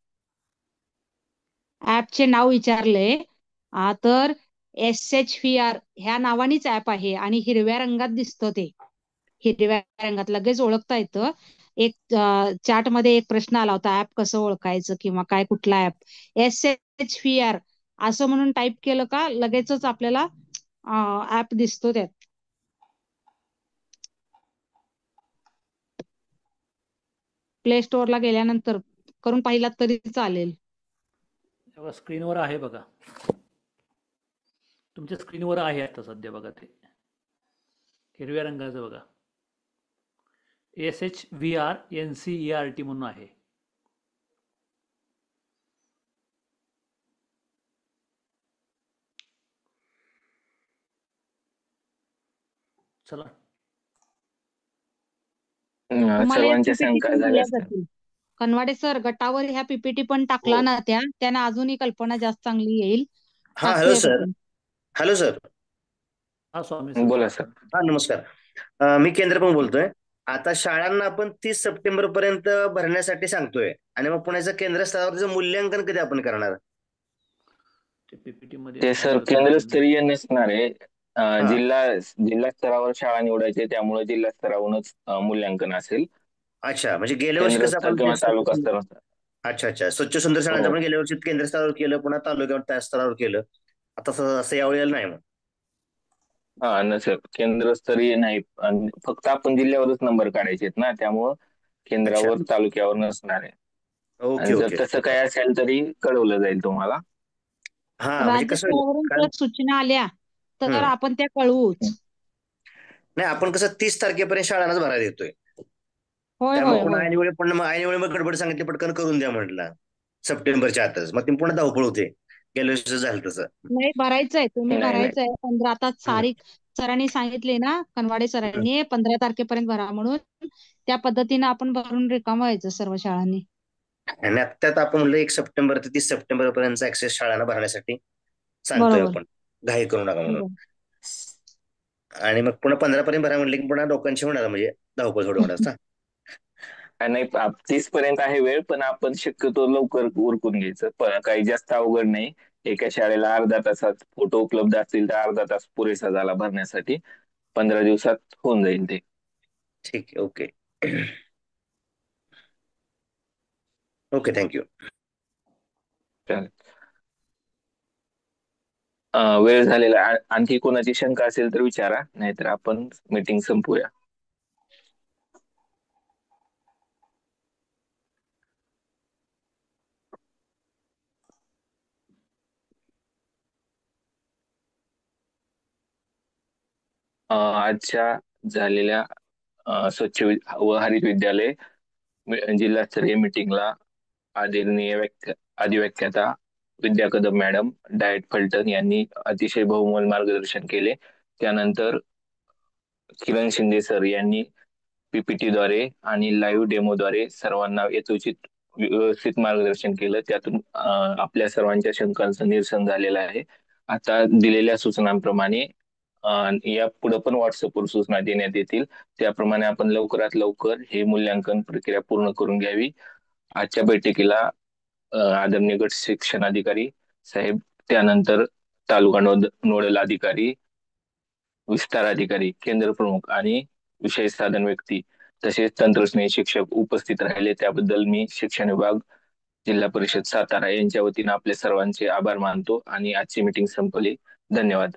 ऍपचे नाव विचारले तर SHVR ह्या नावानीच ऍप आहे आणि हिरव्या रंगात दिसतं ते. हिरव्या रंगात लगेच ओळखता येतं. एक चार्ट मध्ये एक प्रश्न आला होता, ऍप कसं ओळखायचं किंवा काय कुठला ऍप. SHVR असं म्हणून टाईप केलं का लगेचच आपल्याला ऍप दिसतो त्यात. प्ले स्टोअरला गेल्यानंतर करून पाहिलात तरी चालेल. स्क्रीनवर आहे बघा, तुमच्या स्क्रीनवर आहे आता सध्या बघा, ते हिरव्या रंगाचं बघा. SHVR NCERT म्हणून आहे. चला, सर्वांच्या शंका झाल्या असतात. कनवाडे सर, गटावर ह्या PPT पण टाकला ना त्यांना अजूनही कल्पना जास्त चांगली येईल. हा, हॅलो सर. Hello sir. हा स्वामी, बोला सर. हा, नमस्कार. मी केंद्र पण बोलतोय. आता शाळांना आपण 30 सप्टेंबर पर्यंत भरण्यासाठी सांगतोय आणि मग पुण्याचं केंद्र स्तरावरचं मूल्यांकन कधी आपण करणार? ते सर केंद्रस्तरीय नसणार आहे. जिल्हा स्तरावर शाळा निवडायचे, त्यामुळे जिल्हा स्तरावरूनच मूल्यांकन असेल. अच्छा, म्हणजे गेल्या वर्षी केंद्र कसं स्तर आपण किंवा तालुका स्तरावर अच्छा अच्छा. स्वच्छ सुंदर शाळांचं हो. आपण गेल्या वर्षी केंद्र स्तरावर केलं, पुन्हा तालुक्यावर त्या स्तरावर केलं. आता असं यावेळेला नाही मग. हा नसेल केंद्रस्तरीय नाही, फक्त आपण जिल्ह्यावरच नंबर काढायचे आहेत ना, त्यामुळं अच्छा. केंद्रावर तालुक्यावर नसणार आहे. ओके आणि जर ओके. तसं काय असेल तरी कळवलं जाईल तुम्हाला. हा म्हणजे कसं होईल राज्यस्तरावरून कारण जर सूचना आल्या तर हम्म आपण त्या कळवूच. नाही, आपण कसं 30 तारखेपर्यंत शाळांनाच भरायला देतोय. होय त्यामुळे होय पुन्हा होय. ऐनवेळी मग गडबड सांगितली, पटकन करून द्या म्हटलं सप्टेंबरच्या आतच. मग ती पुन्हा धावपळ होते. गेल्या वर्षी झालं तसं. नाही भरायचंय, तुम्ही नाही नाही. भरायचंय 15. आता हम्म, सरांनी सांगितले ना, कनवाडे हम्म. सरांनी 15 तारखेपर्यंत भरा म्हणून. त्या पद्धतीने आपण भरून रिकाम व्हायचं सर्व शाळांनी. आणि त्यात आपण म्हणलं 1 सप्टेंबर ते 30 सप्टेंबर पर्यंत ऍक्सेस शाळांना भरण्यासाठी सांगतोय बरोबर आपण. घाई करू नका म्हणून. बरोबर. आणि मग पुन्हा 15 पर्यंत भरा म्हणले की पुन्हा लोकांची होणार म्हणजे धावपळ थोडी होणार ना. नाही 30 पर्यंत आहे वेळ, पण आपण शक्यतो लवकर उरकून घ्यायचं. काही जास्त अवघड नाही. एका शाळेला अर्धा तासात फोटो उपलब्ध असतील तर अर्धा तास पुरेसा झाला भरण्यासाठी. 15 दिवसात होऊन जाईल ते. ठीक आहे. Okay okay. थँक्यू. चालेल. वेळ झालेला आणखी कोणाची शंका असेल तर विचारा, नाहीतर आपण मीटिंग संपूया. आजच्या झालेल्या स्वच्छ व हरित विद्यालय जिल्हास्तरीय मीटिंगला आदरणीय अधिव्याख्याता विद्या कदम मॅडम, डायट फलटण यांनी अतिशय बहुमोल मार्गदर्शन केले. त्यानंतर किरण शिंदे सर यांनी पीपीटीद्वारे आणि लाईव्ह डेमोद्वारे सर्वांना यथोचित व्यवस्थित मार्गदर्शन केलं. त्यातून आपल्या सर्वांच्या शंकांचं निरसन झालेलं आहे. आता दिलेल्या सूचनांप्रमाणे या पुढे पण व्हॉट्सअपवर सूचना देण्यात येतील. त्याप्रमाणे आपण लवकरात लवकर हे मूल्यांकन प्रक्रिया पूर्ण करून घ्यावी. आजच्या बैठकीला आदरणीय गट शिक्षण अधिकारी साहेब, त्यानंतर तालुका नोडल अधिकारी, विस्तार अधिकारी, केंद्र प्रमुख आणि विषय साधन व्यक्ती तसेच तंत्रज्ञ शिक्षक उपस्थित राहिले. त्याबद्दल मी शिक्षण विभाग, जिल्हा परिषद सातारा यांच्या वतीने आपले सर्वांचे आभार मानतो आणि आजची मीटिंग संपली. धन्यवाद.